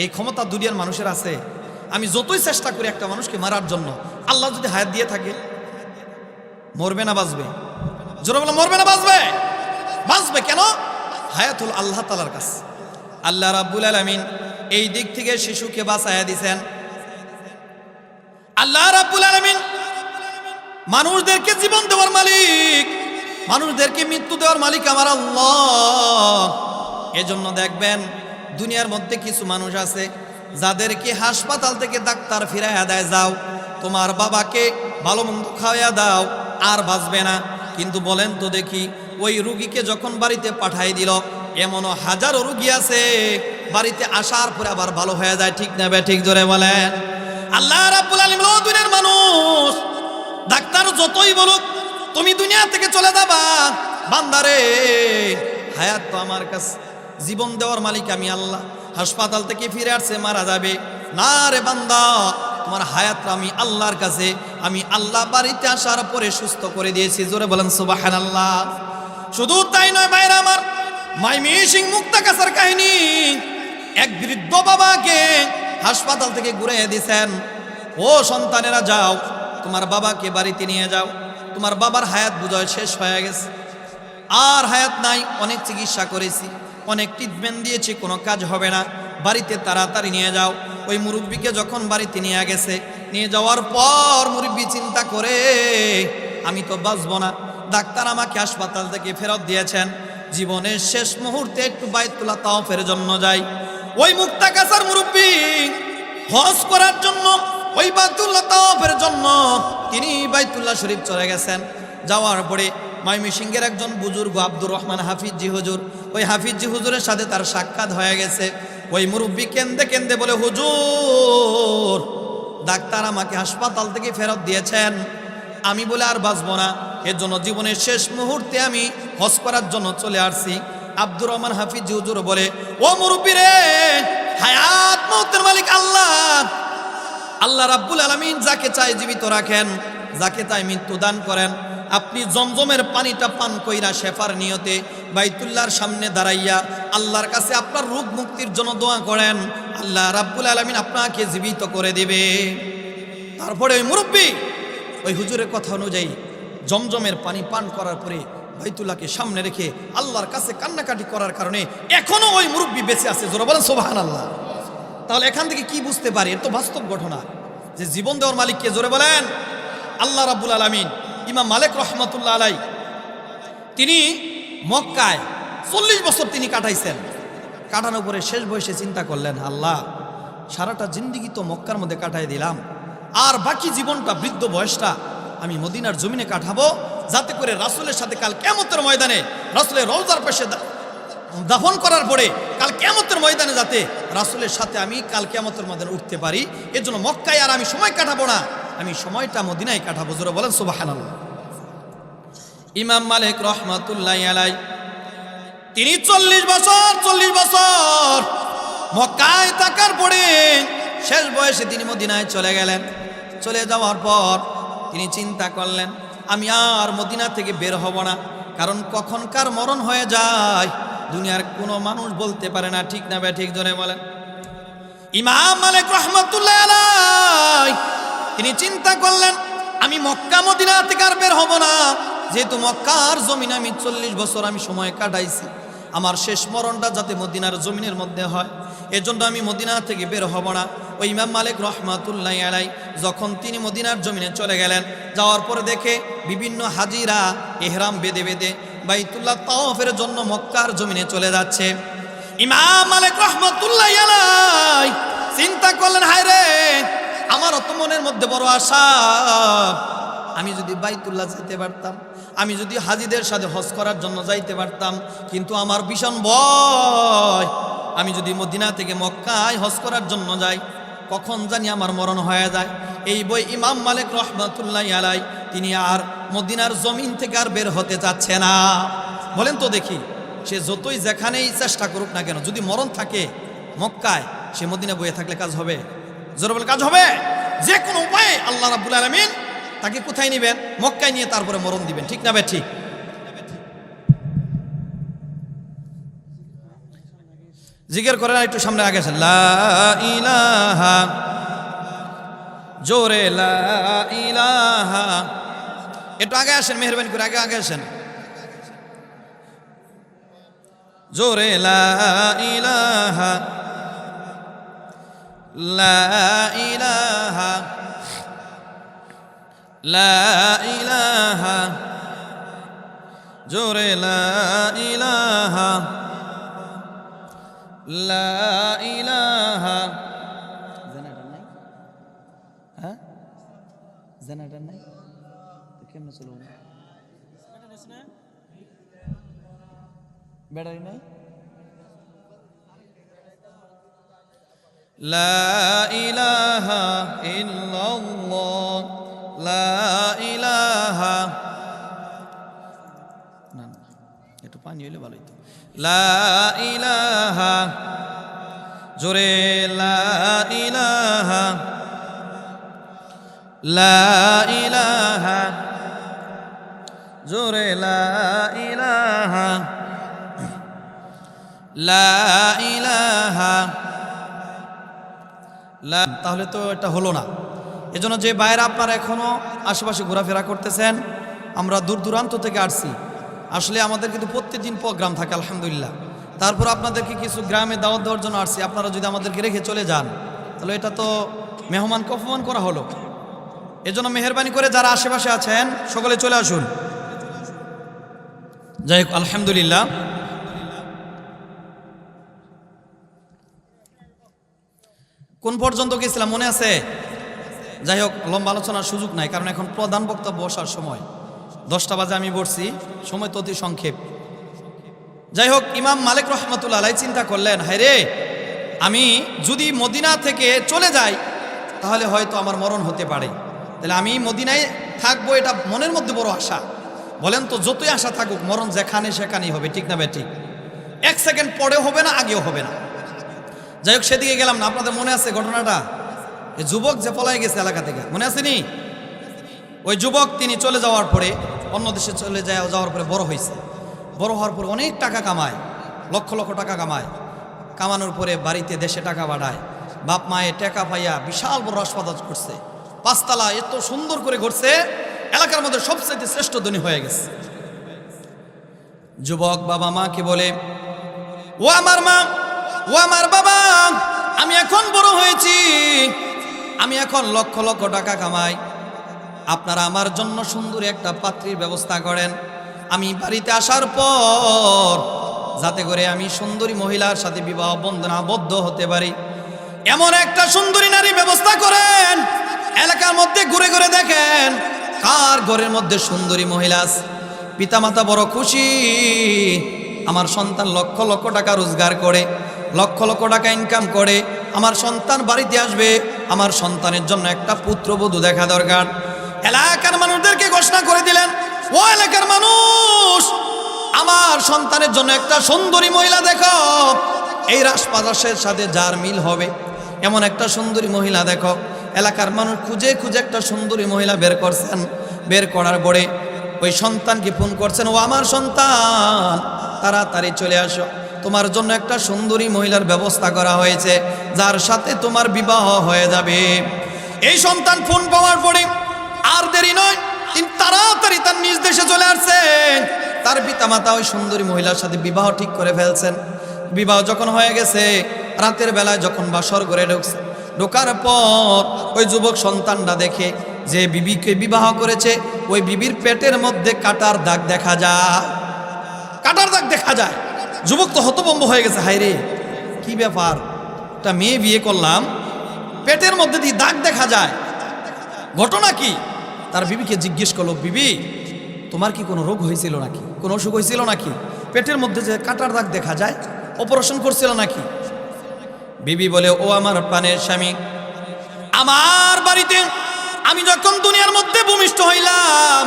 [SPEAKER 1] এই ক্ষমতা দুনিয়ার মানুষের আছে। আমি যতই চেষ্টা করি একটা মানুষকে মারার জন্য, আল্লাহ যদি হায়াত দিয়ে থাকে মরবে না বাঁচবে? জোরে বলো, মরবে না বাঁচবে? বাঁচবে। কেন? হায়াত হল আল্লাহ তাআলার কাছে। আল্লাহ রাব্বুল আলামিন এই দিক থেকে শিশুকে বাঁচায়া দিয়েছেন। আল্লাহ রাব্বুল আলামিন মানুষদেরকে জীবন দেওয়ার মালিক, মানুষদেরকে মৃত্যু দেওয়ার মালিক আমার আল্লাহ। এজন্য দেখবেন দুনিয়ার মধ্যে কিছু মানুষ আছে যাদেরকে হাসপাতাল থেকে ডাক্তার ফিরাইয়া দেয়, যাও তোমার বাবাকে ভালো মন্দ খাওয়াইয়া দাও, আর বাঁচবে না। কিন্তু বলেন তো দেখি, ওই রুগীকে যখন বাড়িতে পাঠাই দিল, এমনও হাজারো রুগী আছে বাড়িতে আসার পরে আবার ভালো হয়ে যায়। ঠিক না বে ঠিক? জোরে বলেন। আল্লাহ রাব্বুল আলামিন ও দুনিয়ার মানুষ, ডাক্তার যতই বলুক তুমি দুনিয়া থেকে চলে যাবা, বান্দারে হায়াত তো আমার কাছে, জীবন দেওয়ার মালিক আমি আল্লাহ। হাসপাতাল থেকে ফিরে আসছে মারা যাবে, না রে বান্দা, তোমার হায়াত আমি আল্লাহর কাছে, আমি আল্লাহ বাড়িতে আসার পরে সুস্থ করে দিয়েছি। জোরে বলেন সুবহানাল্লাহ। শুধু তাই নয় ভাইরা আমার, ময়মনসিংহ মুক্তাগাছার কাহিনী, এক বৃদ্ধ বাবাকে হাসপাতাল থেকে ঘুরিয়ে দিয়েছেন। ও সন্তানেরা যাও তোমার বাবাকে বাড়িতে নিয়ে যাও, তোমার বাবার হায়াত বুঝায় শেষ হয়ে গেছে, আর হায়াত নাই। অনেক চিকিৎসা করেছি, অনেক ট্রিটমেন্ট দিয়েছি, কোনো কাজ হবে না, বাড়িতে তাড়াতাড়ি নিয়ে যাও। ওই মুরব্বীকে যখন বাড়িতে নিয়ে গেছে, নিয়ে যাওয়ার পর মুরব্বী চিন্তা করে আমি তো বাঁচব না, ডাক্তার আমাকে হাসপাতাল থেকে ফেরত দিয়েছেন, জীবনের শেষ মুহূর্তে একটু বাইতুল্লাহ তাওয়াফের জন্য যাই। ওই মুক্তাগাছার মুরব্বী হজ করার জন্য, ওই বাইতুল্লাহ তাওয়াফের জন্য তিনি বাইতুল্লাহ শরীফ চলে গেছেন। যাওয়ার পরে ময়মনসিংহের একজন বুজুর্গ আব্দুর রহমান হাফিজি হুজুর, ওই হাফিজি হুজুরের সাথে তার সাক্ষাৎ হয়ে গেছে। ওই মুরব্বী কেন্দে কেন্দে বলে, হুজুর ডাক্তার আমাকে হাসপাতাল থেকে ফেরত দিয়েছেন, আমি বলে আর বাঁচব না, এর জন্য জীবনের শেষ মুহূর্তে আমি হজ করার জন্য চলে আসছি। আব্দুর রহমান হাফিজি হুজুর বলে, ও মুরব্বী রে, হায়াত মওতের মালিক আল্লাহ, আল্লাহ রাব্বুল আলামিন যাকে চায় জীবিত রাখেন, যাকে চায় মৃত্যু দান করেন। আপনি জমজমের পানিটা পান কইরা শেফার নিয়তে বাইতুল্লাহর সামনে দাঁড়াইয়া আল্লাহর কাছে আপনার রোগ মুক্তির জন্য দোয়া করেন, আল্লাহ রাব্বুল আলামিন আপনাকে জীবিত করে দেবে। তারপরে ওই মুরব্বী ওই হুজুরের কথা অনুযায়ী জমজমের পানি পান করার পরে বাইতুল্লাহকে সামনে রেখে আল্লাহর কাছে কান্নাকাটি করার কারণে এখনো ওই মুরব্বী বেঁচে আছে। জোরে বলেন সুবহানাল্লাহ। তাহলে এখান থেকে কি বুঝতে পারি? এর তো বাস্তব ঘটনা যে জীবন দেওয়ার মালিক কে? জোরে বলেন আল্লাহ রাব্বুল আলামিন। ইমাম মালিক রহমাতুল্লাহ আলাই তিনি মক্কায় 40 বছর তিনি কাটাইছেন। কাটানোর পরে শেষ বয়সে চিন্তা করলেন, আল্লাহ সারাটা জিন্দেগি তো মক্কার মধ্যে কাটাই দিলাম, আর বাকি জীবনটা বৃদ্ধ বয়সটা আমি মদিনার জমিনে কাটাবো, যাতে করে রাসূলের সাথে কাল কিয়ামতের ময়দানে রাসূলের রওজার পাশে দাফন করার পরে কাল কিয়ামতের ময়দানে যাতে রাসূলের সাথে আমি কাল কিয়ামতের ময়দানে উঠতে পারি। এর জন্য মক্কায় আর আমি সময় কাটাবো না, আমি সময়টা মদিনায় কাটাবো। জোরে বলেন সুবহানাল্লাহ। ইমাম মালিক রহমাতুল্লাহি আলাই তিনি 40 বছর মক্কায় থাকার পরে শেষ বয়সে তিনি মদিনায় চলে গেলেন। চলে যাওয়ার পর তিনি চিন্তা করলেন, আমি আর মদিনা থেকে বের হব না, কারণ কখন কার মরণ হয়ে যায় দুনিয়ার কোনো মানুষ বলতে পারে না। ঠিক না বে ঠিক? জোরে বলেন। ইমাম মালিক রহমাতুল্লাহি আলাই তিনি চিন্তা করলেন, আমি মক্কা মদিনা থেকে আর বের হব না, যেহেতু মক্কার জমিনে আমি 40 বছর আমি সময় কাটাইছি, আমার শেষ মরণটা যাতে মদিনার জমিনের মধ্যে হয়, এজন্য আমি মদিনা থেকে বের হব না। ওই ইমাম মালিক রহমাতুল্লাহি আলাই যখন তিনি মদিনার জমিনে চলে গেলেন, যাওয়ার পরে দেখে বিভিন্ন হাজিরা ইহরাম বেঁধে বেঁধে বাইতুল্লাহ তাওয়াফের জন্য মক্কার জমিনে চলে যাচ্ছে। ইমাম মালিক রহমাতুল্লাহি আলাই চিন্তা করলেন, হায় রে, আমারও তো মনের মধ্যে বড় আশা, আমি যদি বাইতুল্লাহ যেতে পারতাম, আমি যদি হাজিদের সাথে হজ করার জন্য যাইতে পারতাম, কিন্তু আমার ভীষণ ভয়, আমি যদি মদিনা থেকে মক্কায় হজ করার জন্য যাই কখন জানি আমার মরণ হয়ে যায়। এই বই ইমাম মালিক রহমাতুল্লাহি আলাই তিনি আর মদিনার জমিন থেকে আর বের হতে চাচ্ছে না। বলেন তো দেখি, সে যতই যেখানেই চেষ্টা করুক না কেন, যদি মরণ থাকে মক্কায়, সে মদিনা বইয়ে থাকলে কাজ হবে? জোরে বলে কাজ হবে? যে কোনো উপায়ে আল্লাহ রাব্বুল আলামিন তাকে কোথায় নেবেন? মক্কায় নিয়ে তারপরে মরণ দিবেন। ঠিক না বে ঠিক? জিকির করেন, একটু সামনে আগে আসেন। লা ইলাহা, জোরে লা ইলাহা। একটু আগে আসেন, মেহরবানি করে আগে আসেন। জোরে লা ইলাহা, লা ইলাহা, লা ইলাহা, জোরে লা ইলাহা, লা ইলাহা। জানাটা নাই? হ্যাঁ, জানাটা নাই তো কেমনে চলবো? ব্যাটারি নাই? লা ইলাহা ইল্লাল্লাহ, লা ইলাহা। না না, একটু পানি হইলে ভালো হইতো। লা ইলাহা, জোরে লা ইলাহা, লা ইলাহা, জোরে লা ইলাহা, লা ইলাহা। তাহলে তো এটা হলো না। এজন্য যে বাইরে আপনারা এখনো আশেপাশে ঘোরাফেরা করতেছেন, আমরা দূর দূরান্ত থেকে আসছি। আসলে আমাদের কিন্তু প্রত্যেকদিন প্রোগ্রাম থাকে আলহামদুলিল্লাহ। তারপর আপনাদেরকে কিছু গ্রামে দাওয়াত দেওয়ার জন্য আসছি। আপনারা যদি আমাদেরকে রেখে চলে যান, তাহলে এটা তো মেহমানকে অপমান করা হলো। এজন্য মেহরবানি করে যারা আশেপাশে আছেন সকলে চলে আসুন। যাই হোক, আলহামদুলিল্লাহ। কোন পর্যন্ত গেছিলাম মনে আছে? যাই হোক, লম্বা আলোচনার সুযোগ নাই, কারণ এখন প্রধান বক্তব্য বসার সময়। 10টা বাজে আমি বসছি, সময় তো অতি সংক্ষেপ। যাই হোক, ইমাম মালিক রহমাতুল্লাহ আলাইহি চিন্তা করলেন, হায় রে, আমি যদি মদিনা থেকে চলে যাই তাহলে হয়তো আমার মরণ হতে পারে। তাহলে আমি মদিনায় থাকবো, এটা মনের মধ্যে বড় আশা। বলেন তো, যতই আশা থাকুক, মরণ যেখানে সেখানেই হবে। ঠিক না বে ঠিক? 1 সেকেন্ড পরেও হবে না, আগেও হবে না। যাই হোক, সেদিকে গেলাম না। আপনাদের মনে আছে ঘটনাটা? এই যুবক যে পলাই গেছে এলাকা থেকে, মনে আছে নি? ওই যুবক তিনি চলে যাওয়ার পরে, অন্য দেশে চলে যাওয়ার পরে বড় হয়েছে। বড় হওয়ার পরে অনেক টাকা কামায়, লক্ষ লক্ষ টাকা কামায়। কামানোর পরে বাড়িতে দেশে টাকা বাড়ায়। বাপ মায়ে টাকা পাইয়া বিশাল বড় হাসপাতাল করছে, 5 তলা, এত সুন্দর করে ঘুরছে, এলাকার মধ্যে সবচেয়ে শ্রেষ্ঠ ধনী হয়ে গেছে। যুবক বাবা মাকে বলে, ও আমার মা, ও আমার বাবা, আমি এখন বড় হয়েছি, আমি এখন লক্ষ লক্ষ টাকা কামাই। আপনারা আমার জন্য সুন্দর একটা পাত্রীর ব্যবস্থা করেন। আমি বাড়িতে আসার পর যাতে করে আমি সুন্দরী মহিলার সাথে বিবাহ বন্ধনে আবদ্ধ হতে পারি, এমন একটা সুন্দরী নারী ব্যবস্থা করেন। এলাকার মধ্যে ঘুরে ঘুরে দেখেন কার ঘরের মধ্যে সুন্দরী মহিলা আছে। পিতামাতা বড় খুশি, আমার সন্তান লক্ষ লক্ষ টাকা রোজগার করে, লক্ষ লক্ষ টাকা ইনকাম করে, আমার সন্তান বাড়িতে আসবে, আমার সন্তানের জন্য একটা পুত্রবধূ দেখা দরকার। এলাকার মানুষদেরকে ঘোষণা করে দিলেন, ও এলাকার মানুষ, আমার সন্তানের জন্য একটা সুন্দরী মহিলা দেখো, এই রাজপ্রাসাদের সাথে যার মিল হবে এমন একটা সুন্দরী মহিলা দেখো। এলাকার মানুষ খুঁজে খুঁজে একটা সুন্দরী মহিলা বের করছেন। বের করার পরে ওই সন্তানকে ফোন করছেন, ও আমার সন্তান, তাড়াতাড়ি চলে আসো, তোমার জন্য একটা সুন্দরী মহিলার ব্যবস্থা করা হয়েছে, যার সাথে তোমার বিবাহ হয়ে যাবে। এই সন্তান ফোন পাওয়ার পরে আর দেরি নয়, তিনি তাড়াতাড়ি তার নিজ দেশে চলে আসছেন। তার পিতামাতা ওই সুন্দরী মহিলার সাথে বিবাহ ঠিক করে ফেলছেন। বিবাহ যখন হয়ে গেছে, রাতের বেলায় যখন বাসর ঘরে ঢুকছে, ঢোকার পর ওই যুবক সন্তানটা দেখে যে বিবিকে বিবাহ করেছে, ওই বিবির পেটের মধ্যে কাটার দাগ দেখা যায়। কাটার দাগ দেখা যায়। যুবক তো হতভম্ব হয়ে গেছে, হায় রে, কি ব্যাপার, একটা মেয়ে বিয়ে করলাম, পেটের মধ্যে দিয়ে দাগ দেখা যায়, ঘটনা কি? তার বিবিকে জিজ্ঞেস করলো, বিবি, তোমার কি কোনো রোগ হয়েছিল নাকি, কোনো অসুখ হয়েছিল নাকি? পেটের মধ্যে যে কাটার দাগ দেখা যায়, অপারেশন করছিল নাকি? বিবি বলে, ও আমার প্রাণের স্বামী, আমার বাড়িতে আমি যখন দুনিয়ার মধ্যে ভূমিষ্ঠ হইলাম,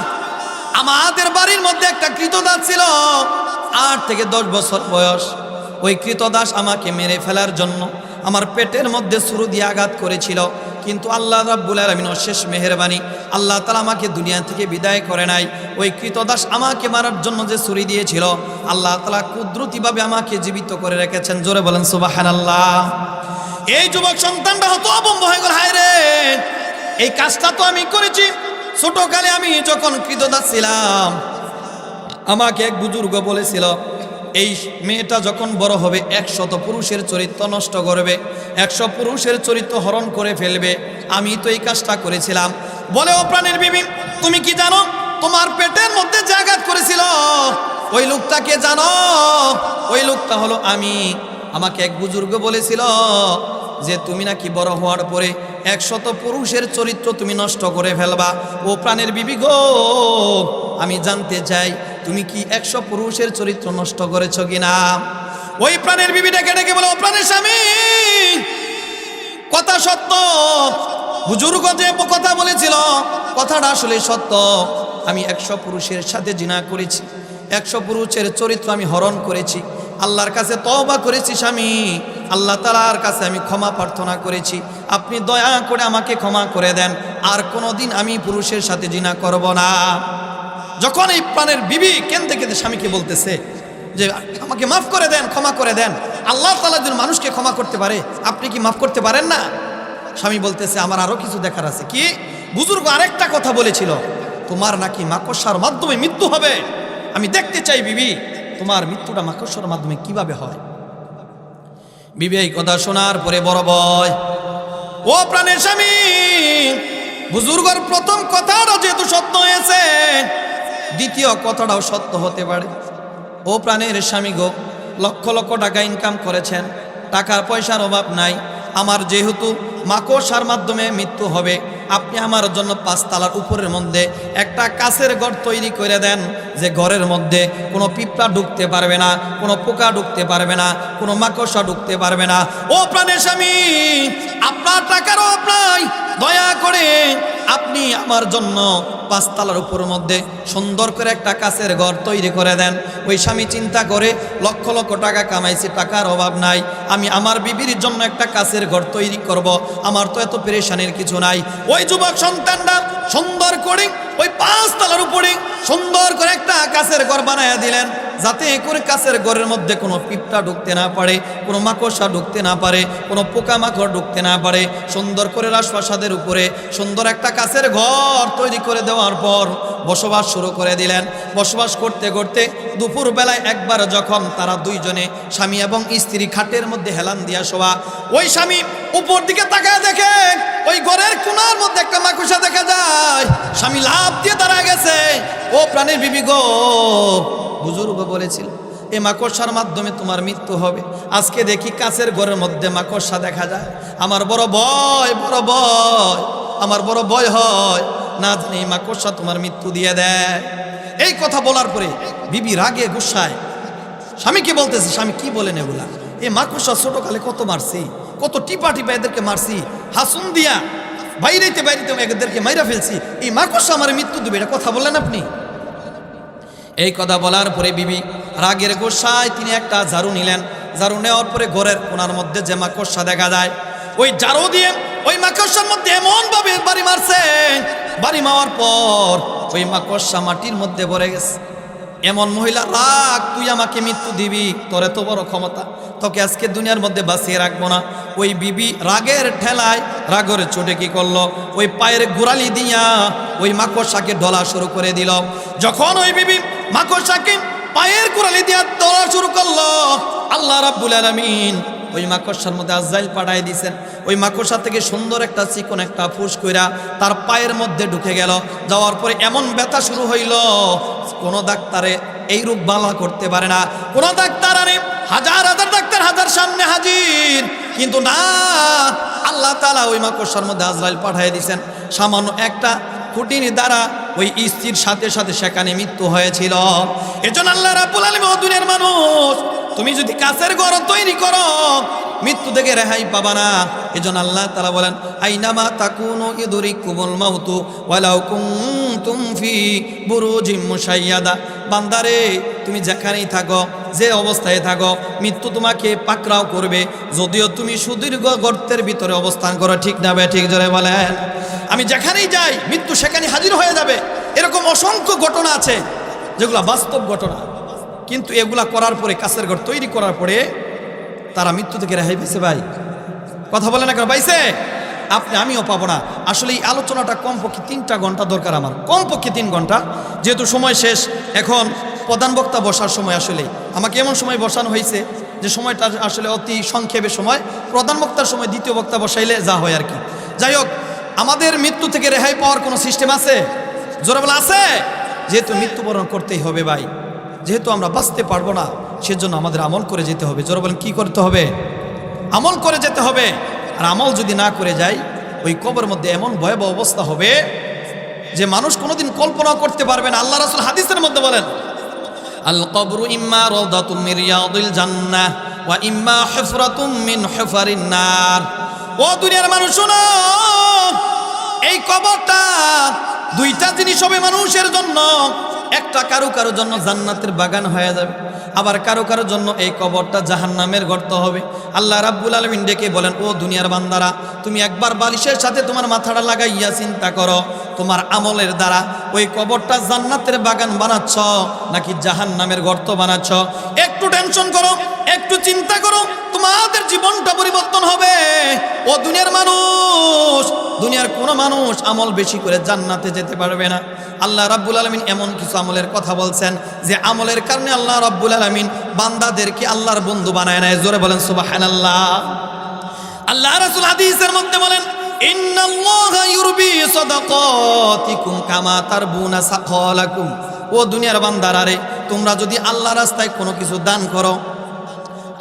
[SPEAKER 1] আমাদের বাড়ির মধ্যে একটা ক্রীতদাস ছিল, 8 থেকে 10 বছর বয়স। ওই ক্রীতদাস আমাকে মেরে ফেলার জন্য আমার পেটের মধ্যে ছুরি দিয়ে আঘাত করেছিল, কিন্তু আল্লাহ রাব্বুল আলামিন অশেষ মেহেরবানি, আল্লাহ তাআলা আমাকে দুনিয়া থেকে বিদায় করে নাই। ওই ক্রীতদাস আমাকে মারার জন্য যে ছুরি দিয়েছিল, আল্লাহ তাআলা কুদরতিভাবে আমাকে জীবিত করে রেখেছেন। জোরে বলেন সুবহানাল্লাহ। এই যুবক সন্তানটা হতভম্ব হয়ে গেল, হায় রে, এই কাজটা তো আমি করেছি। ছোটকালে আমি যখন ক্রীতদাস ছিলাম, আমাকে এক বুজুর্গ বলেছিল, এই মেয়েটা যখন বড় হবে 100 পুরুষের চরিত্র নষ্ট করবে, 100 পুরুষের চরিত্র হরণ করে ফেলবে। আমি তো এই কাজটা করেছিলাম। বলে, ও প্রাণের বিবি, তুমি কি জানো তোমার পেটের মধ্যে যে আঘাত করেছিল ওই লোকটাকে জানো? ওই লোকটা হলো আমি। আমাকে এক বুজুর্গ বলেছিল যে তুমি নাকি বড় হওয়ার পরে 100 পুরুষের চরিত্র তুমি নষ্ট করে ফেলবা। ও প্রাণের বিবি গো, আমি জানতে চাই তুমি কি 100 পুরুষের চরিত্র নষ্ট করেছো কিনা? ওই প্রাণের বিবি ডেকে ডেকে বলে, ও প্রাণের স্বামী, কথা সত্য। বুজুর্গ যে কথা বলেছিল কথাটা আসলে সত্য। আমি 100 পুরুষের সাথে জিনা করেছি, 100 পুরুষের চরিত্র আমি হরণ করেছি। আল্লাহর কাছে তওবা করেছি স্বামী, আল্লাহ তাআলার কাছে আমি ক্ষমা প্রার্থনা করেছি। আপনি দয়া করে আমাকে ক্ষমা করে দেন, আর কোনোদিন আমি পুরুষের সাথে জিনা করব না। যখন এই প্রাণের বিবি কেঁদে কেঁদে স্বামীকে বলতেছে যে আমাকে মাফ করে দেন, ক্ষমা করে দেন, আল্লাহ তাআলা যদি মানুষকে ক্ষমা করতে পারে, আপনি কি মাফ করতে পারেন না? স্বামী বলতেছে, আমার আরো কিছু দেখার আছে। কি? বুজুর্গ আরেকটা কথা বলেছিল, তোমার নাকি মাকড়সার মাধ্যমে মৃত্যু হবে। আমি দেখতে চাই বিবি, তোমার মৃত্যুটা মাকড়সার মাধ্যমে কিভাবে হয়। বিবি এই কথা শোনার পরে বড় ভয়। ও প্রাণের স্বামী, বুজুর্গর প্রথম কথাটা যেহেতু সত্য হয়েছে, দ্বিতীয় কথাটাও সত্য হতে পারে। ও প্রাণের স্বামী গো, লক্ষ লক্ষ টাকা ইনকাম করেছেন, টাকার পয়সার অভাব নাই। আমার যেহেতু মাকড়সার মাধ্যমে মৃত্যু হবে, আপনি আমার জন্য 5 তলার উপরের মধ্যে একটা কাচের ঘর তৈরি করে দেন, যে ঘরের মধ্যে কোনো পিঁপড়া ঢুকতে পারবে না, কোনো পোকা ঢুকতে পারবে না, কোনো মাকড়সা ঢুকতে পারবে না। ও প্রাণের স্বামী, আপনার টাকার অভাব নাই, দয়া করে আপনি আমার জন্য 5 তলার উপরের মধ্যে সুন্দর করে একটা কাচের ঘর তৈরি করে দেন। ওই স্বামী চিন্তা করে, লক্ষ লক্ষ টাকা কামাইছি, টাকার অভাব নাই, আমি আমার বিবির জন্য একটা কাচের ঘর তৈরি করব, আমার তো এত পেরেশানির কিছু নাই। ওই যুবক সন্তানরা সুন্দর করে ওই 5 তলার উপরে সুন্দর করে একটা কাচের ঘর বানায়া দিলেন, যাতে করে কাচের ঘরের মধ্যে কোনো পিঁপড়া ঢুকতে না পারে, কোনো মাকড়সা ঢুকতে না পারে, কোনো পোকামাকড় ঢুকতে না পারে। সুন্দর করে রাজপ্রাসাদের উপরে সুন্দর একটা কাচের ঘর তৈরি করে দেওয়ার পর বসবাস শুরু করে দিলেন। বসবাস করতে করতে দুপুর বেলায় একবার যখন তারা দুইজনে, স্বামী এবং স্ত্রী, খাটের মধ্যে হেলান দিয়া শোয়া, ওই স্বামী উপর দিকে তাকায় দেখে ওই ঘরের কোণার মধ্যে একটা মাকড়সা দেখা যায়। স্বামী লাফ দিয়ে দাঁড়ায় গেছে। ও প্রাণের বিবি গো, বুজুর্গ বলেছিল এই মাকড়সার মাধ্যমে তোমার মৃত্যু হবে। আজকে দেখি কাচের ঘরের মধ্যে মাকড়সা দেখা যায়, আমার বড় ভয়, বড় ভয়, আমার বড় ভয় হয়, না জানি এই মাকড়সা তোমার মৃত্যু দিয়ে দেয়। এই কথা বলার পরে বিবি রাগে গুসায় স্বামীকে বলতেছে, স্বামী কি বলেন এগুলা? এই মাকড়সা ছোটকালে কত মারছি, কত টিপা টিপা এদেরকে মারছি, হাসুন দিয়া বাইরেতে বাইরেতে এদেরকে মাইরা ফেলছি, এই মাকড়সা আমার মৃত্যু দেবে, এটা কথা বললেন আপনি? এই কথা বলার পরে বিবি রাগের গোসায় তিনি একটা ঝাড়ু নিলেন। ঝাড়ু নেওয়ার পরে ঘরের কোণার মধ্যে যে মাকড়সা দেখা যায়, ওই ঝাড়ু দিয়ে ওই মাকড়সার মধ্যে এমন ভাবে বাড়ি মারছে, বাড়ি মারার পর ওই মাকড়সা মাটির মধ্যে ভরে গেছে। এমন মহিলা, রাগ, তুই আমাকে মৃত্যু দিবি, তোর এত বড় ক্ষমতা, তোকে আজকে দুনিয়ার মধ্যে বাঁচিয়ে রাখবো না। ওই বিবি রাগের ঠেলায়, রাগের চোটে কি করলো, ওই পায়ের গোড়ালি দিয়া ওই মাকড়সাকে ডলা শুরু করে দিল। যখন ওই বিবি মাকড়সাকে পায়ের গোড়ালি দিয়া ডলা শুরু করলো, আল্লাহ রাব্বুল আলামিন ওই মাকড়সার মধ্যে আজরাইল পাঠায় দিয়েছেন। ওই মাকড়সা থেকে সুন্দর একটা চিকন একটা ফুস কইরা তার পায়ের মধ্যে ঢুকে গেল। যাওয়ার পরে এমন ব্যথা শুরু হইল, কোনো ডাক্তারে এই রূপ বালা করতে পারে না। কোনো ডাক্তার আরে হাজার হাজার ডাক্তার হাজার সামনে হাজির, কিন্তু না, আল্লাহ তাআলা ওই মাকড়সার মধ্যে আজরাইল পাঠিয়ে দিয়েছেন। সামান্য একটা খুঁটির দ্বারা ওই স্ত্রীর সাথে সাথে সেখানে মৃত্যু হয়েছিল। এজন্য আল্লাহ রাব্বুল আলামিন, ও দুনিয়ার মানুষ, তুমি যদি কাচের ঘর তৈরি করো, মৃত্যু থেকে রেহাই পাবা না। এজন্য আল্লাহ তাআলা বলেন আইনামা তাকুনু ইদরিকুমুল মাউতু ওয়ালাউ কুনতুম ফি বুরুজিম মুশাইয়াদা। বান্দারে তুমি যেখানেই থাকো, যে অবস্থায় থাকো, মৃত্যু তোমাকে পাকড়াও করবে, যদিও তুমি সুদীর্ঘ গর্তের ভিতরে অবস্থান করো। ঠিক না বে ঠিক জোরে বলেন। আমি যেখানেই যাই মৃত্যু সেখানে হাজির হয়ে যাবে। এরকম অসংখ্য ঘটনা আছে যেগুলো বাস্তব ঘটনা, কিন্তু এগুলা করার পরে, কাছের ঘর তৈরি করার পরে তারা মৃত্যু থেকে রেহাই পেয়েছে। ভাই কথা বলে না কেন? পাইছে? আপনি আমিও পাবো না। আসলে এই আলোচনাটা কমপক্ষে 3টা ঘন্টা দরকার আমার, কমপক্ষে 3 ঘন্টা। যেহেতু সময় শেষ, এখন প্রধান বক্তা বসার সময়। আসলে আমাকে এমন সময় বসানো হয়েছে যে সময়টা আসলে অতি সংক্ষেপে সময়। প্রধান বক্তার সময় দ্বিতীয় বক্তা বসাইলে যা হয় আর কি। যাই হোক, আমাদের মৃত্যু থেকে রেহাই পাওয়ার কোনো সিস্টেম আছে? জোরে বলে আছে। যেহেতু মৃত্যুবরণ করতেই হবে ভাই, যেহেতু আমরা বাঁচতে পারবো না, সেজন্য আমাদের আমল করে যেতে হবে। জোরে বলেন কি করতে হবে? আমল করে যেতে হবে। আর আমল যদি না করে যাই, ওই কবরের মধ্যে এমন ভয়াবহ অবস্থা হবে যে মানুষ কোনোদিন কল্পনা করতে পারবে না। আল্লাহ রাসূল হাদিসের মধ্যে বলেন আল কবরু ইম্মা রাওদাতুম মিন রিয়াদিল জান্নাহ ওয়া ইম্মা হুফরাতুম মিন হুফারিন নার। ও দুনিয়ার মানুষ শোনো, এই কবরটা 2টা জিনিস হবে মানুষের জন্য। একটা কারো কারো জন্য জান্নাতের বাগান হয়ে যাবে, আবার কারো কারো জন্য এই কবরটা জাহান্নামের গর্ত হবে। আল্লাহ রাব্বুল আলামিন ডেকে বলেন, ও দুনিয়ার বান্দারা, তুমি একবার বালিশের সাথে তোমার মাথাটা লাগাইয়া চিন্তা করো, তোমার আমলের দ্বারা ওই কবরটা জান্নাতের বাগান বানাচ্ছ নাকি জাহান্নামের গর্ত বানাচ্ছ? একটু টেনশন করো, একটু চিন্তা করো, তোমাদের জীবনটা পরিবর্তন হবে। ও দুনিয়ার মানুষ, দুনিয়ার কোনো মানুষ আমল বেশি করে জান্নাতে যেতে পারবে না। আল্লাহ রাব্বুল আলামিন এমন কিছু আমলের কথা বলছেন যে আমলের কারণে আল্লাহ রাব্বুল আলামিন বান্দাদেরকে আল্লাহর বন্ধু বানায় নেয়। জোরে বলেন সুবহানাল্লাহ। আল্লাহ রাসূল হাদিসের মধ্যে বলেন ইন্নাল্লাহা ইউরবি সাদাকাতিকুম কামা তারবুনা সাকালাকুম। ও দুনিয়ার বান্দারা রে, তোমরা যদি আল্লাহ রাস্তায় কোনো কিছু দান করো,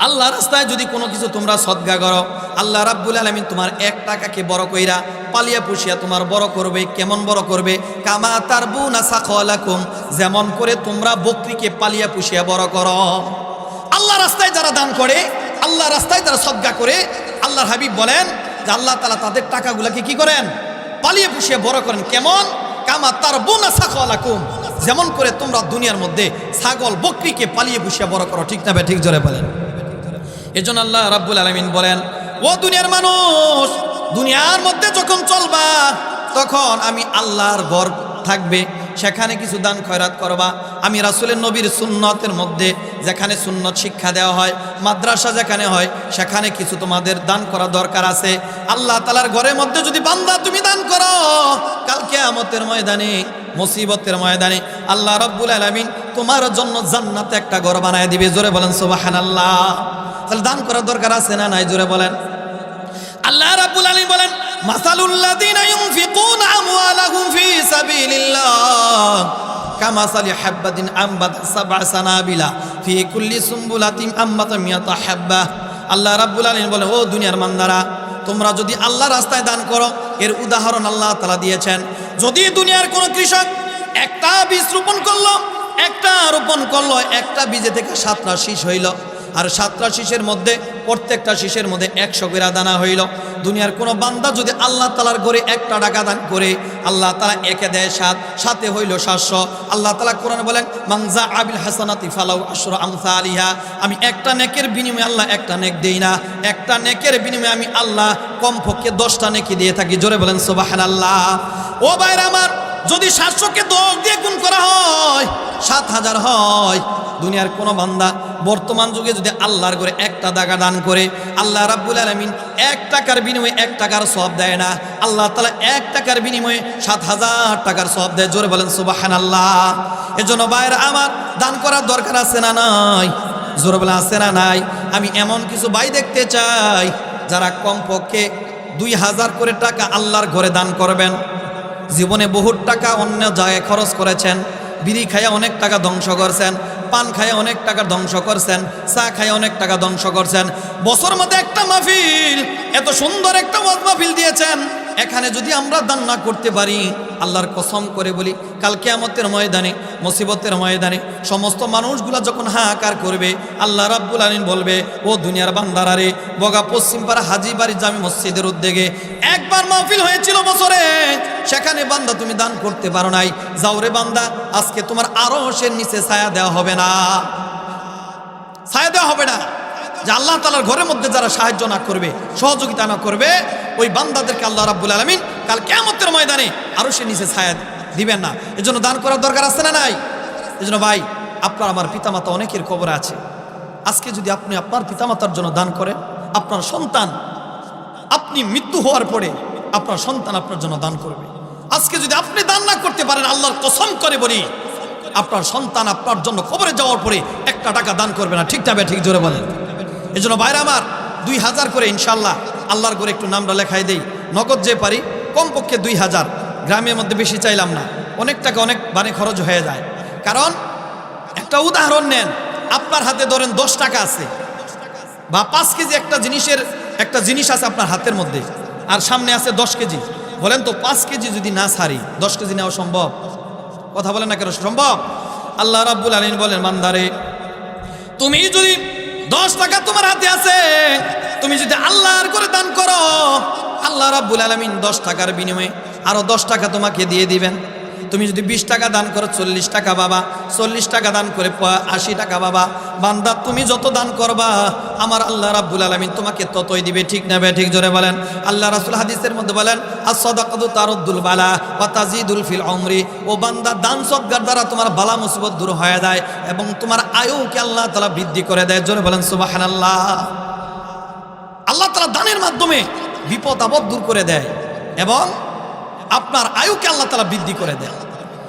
[SPEAKER 1] আল্লাহ রাস্তায় যদি কোনো কিছু তোমরা সদকা করো, আল্লাহ রাব্বুল আলামিন তোমার 1 টাকাকে বড় কইরা পালিয়া পুষিয়া তোমার বড় করবে। কেমন বড় করবে? কামা তারবুনা সাকালাকুম, যেমন করে তোমরা বকরিকে পালিয়া পুষিয়া বড় করো। আল্লাহ রাস্তায় যারা দান করে, আল্লাহ রাস্তায় যারা সদকা করে, আল্লাহর হাবিব বলেন যে আল্লাহ তাআলা তাদের টাকাগুলোকে কি করেন? পালিয়ে পুষিয়ে বড় করেন। কেমন? কামা তারবুনা সাকালাকুম, যেমন করে তোমরা দুনিয়ার মধ্যে ছাগল বকরিকে পালিয়ে পুষিয়ে বড় করো। ঠিক না ভাই ঠিক জোরে বলেন। এজন্য আল্লাহ রাব্বুল আলামিন বলেন, ও দুনিয়ার মানুষ, দুনিয়ার মধ্যে যখন চলবা তখন আমি আল্লাহর ঘর থাকবে, সেখানে কিছু দান খয়রাত করবা। আমি রাসূলের নবীর সুন্নতের মধ্যে যেখানে সুন্নত শিক্ষা দেওয়া হয়, মাদ্রাসা যেখানে হয়, সেখানে কিছু তোমাদের দান করা দরকার আছে। আল্লাহ তাআলার ঘরের মধ্যে যদি বান্দা তুমি দান করো, কাল কিয়ামতের ময়দানে, মুসিবতের ময়দানে আল্লাহ রাব্বুল আলামিন তোমার জন্য জান্নাতে একটা ঘর বানায় দিবে। জোরে বলেন সুবহানাল্লাহ। তাহলে দান করার দরকার আছে না নাই? জোরে বলেন। আল্লাহ রাব্বুল আলামিন বলেন মাসালুল লাযিনা ইউনফিকুনা আমওয়ালাহুম ফি সাবিলিল্লাহ কামাসালি হাববাতিন আমবাত সাবআ সানাবিলা ফি কুল্লি সুমবুলাতিন আমবাত মিয়াতা হাব্বা। আল্লাহ রাব্বুল আলামিন বলে, ও দুনিয়ার বান্দারা, তোমরা যদি আল্লাহ রাস্তায় দান করো, এর উদাহরণ আল্লাহ তাআলা দিয়েছেন। যদি দুনিয়ার কোনো কৃষক একটা বীজ রোপণ করলো, একটা বীজে থেকে 7টা শীষ হইল, আর 7টা শীষের মধ্যে প্রত্যেকটা শীষের মধ্যে 100 করে দানা হইল। দুনিয়ার কোনো বান্দা যদি আল্লাহ তাআলার ঘরে 1 টাকা দান করে, আল্লাহ তাআলা একে দেয় 7, 7 হইল 700। আল্লাহ তাআলা কোরআনে বলেন মান জাআ বিল হাসানাতি ফালাউ আশরু আমসালিহা। আমি একটা নেকের বিনিময়ে আল্লাহ একটা নেক দেই না, একটা নেকের বিনিময়ে আমি আল্লাহ কমপক্ষে 10টা নেকি দিয়ে থাকি। জোরে বলেন সুবহানাল্লাহ। ও ভাইরা আমার, যদি 700কে 10 দিয়ে গুণ করা হয় 7000 হয়। দুনিয়ার কোনো বান্দা বর্তমান যুগে যদি আল্লাহর ঘরে 1 টাকা দান করে, আল্লাহ রাব্বুল আলামিন 1 টাকার বিনিময়ে 1 টাকার সওয়াব দেয় না, আল্লাহ তাআলা 1 টাকার বিনিময়ে 7000 টাকার সওয়াব দেয়। জোরে বলেন সুবহানাল্লাহ। এজন্য ভাইরা আমার, দান করার দরকার আছে না নাই? জোরে বলেন আছে না নাই? আমি এমন কিছু ভাই দেখতে চাই যারা কমপক্ষে 2000 করে টাকা আল্লাহর ঘরে দান করবেন। জীবনে বহুত টাকা অন্য জায়গায় খরচ করেছেন, বিড়ি খাইয়া অনেক টাকা ধ্বংস করছেন, পান খাইয়া অনেক টাকা ধ্বংস করছেন, চা খাইয়া অনেক টাকা ধ্বংস করছেন। বছর মধ্যে একটা মাহফিল, এত সুন্দর একটা ওয়াজ মাহফিল দিয়েছেন, এখানে যদি আমরা দান না করতে পারি, আল্লাহর কসম করে বলি, কাল কিয়ামতের ময়দানে, মুসিবতের ময়দানে সমস্ত মানুষগুলা যখন হাহাকার করবে, আল্লাহ রাব্বুল আলামিন বলবে, ও দুনিয়ার বান্দারা রে, বগা পশ্চিমপাড়া হাজীবাড়ি জামি মসজিদের উদ্যোগে একবার মাহফিল হয়েছিল বছরে, সেখানে বান্দা তুমি দান করতে পারো নাই, যাও রে বান্দা, আজকে তোমার আরশের নিচে ছায়া দেওয়া হবে না, ছায়া দেওয়া হবে না। যে আল্লাহ তাআলার ঘরের মধ্যে যারা সাহায্য না করবে, সহযোগিতা না করবে, ওই বান্দাদেরকে আল্লাহ রাব্বুল আলামিন কাল কিয়ামতের ময়দানে আরশের নিচে ছায়া দিবেন না। এজন্য দান করার দরকার আছে না নাই? এজন্য ভাই, আপনার আমার পিতামাতা অনেকের কবরে আছে, আজকে যদি আপনি আপনার পিতামাতার জন্য দান করেন, আপনার সন্তান, আপনি মৃত্যু হওয়ার পরে আপনার সন্তান আপনার জন্য দান করবে। আজকে যদি আপনি দান না করতে পারেন, আল্লাহর কসম করে বলি, আপনার সন্তান আপনার জন্য কবরে যাওয়ার পরে একটা টাকা দান করবে না। ঠিক না ঠিক জোরে বলেন। এই জন্য ভাইরা আমার, 2000 করে ইনশাল্লাহ আল্লাহর করে একটু নামটা লেখাই দেই, নগদ যে পারি কমপক্ষে 2000, গ্রামের মধ্যে বেশি চাইলাম না, অনেক টাকা অনেক বানে খরচ হয়ে যায়। কারণ একটা উদাহরণ নেন, আপনার হাতে ধরেন 10 টাকা আছে বা 5 কেজি একটা জিনিস আছে আপনার হাতের মধ্যে, আর সামনে আছে 10 কেজি, বলেন তো 5 কেজি যদি না ছাড়ি 10 কেজি নেওয়া সম্ভব? কথা বলেন না কেন সম্ভব? আল্লাহ রাব্বুল আলামিন বলেন, বান্দারে তুমি যদি 10 টাকা তোমার হাতে আছে, তুমি যদি আল্লাহর করে দান করো, আল্লাহ রাব্বুল আলামিন 10 টাকার বিনিময়ে আরো 10 টাকা তোমাকে দিয়ে দিবেন। তুমি যদি 20 টাকা দান করো, 40 টাকা বাবা, 40 টাকা দান করে 80 টাকা বাবা। বান্দা তুমি যত দান করবা, আমার আল্লাহ রাব্বুল আলামিন তোমাকে ততই দিবে। ঠিক না ঠিক জোরে বলেন। আল্লাহ রাসূল হাদিসের মধ্যে বলেন, as-সাদাকাতু তারুদ্দুল বালা ওয়া তাজিদুল ফিল উমরি। ও বান্দা, দান সদকার দ্বারা তোমার বালা মুসিবত দূর হয়ে যায় এবং তোমার আয়ুকে আল্লাহ তাআলা বৃদ্ধি করে দেয়। জোরে বলেন সুবহানাল্লাহ। আল্লাহ তাআলা দানের মাধ্যমে বিপদ আপদ দূর করে দেয় এবং আপনার আয়ুকে আল্লাহ তাআলা বৃদ্ধি করে দেয়।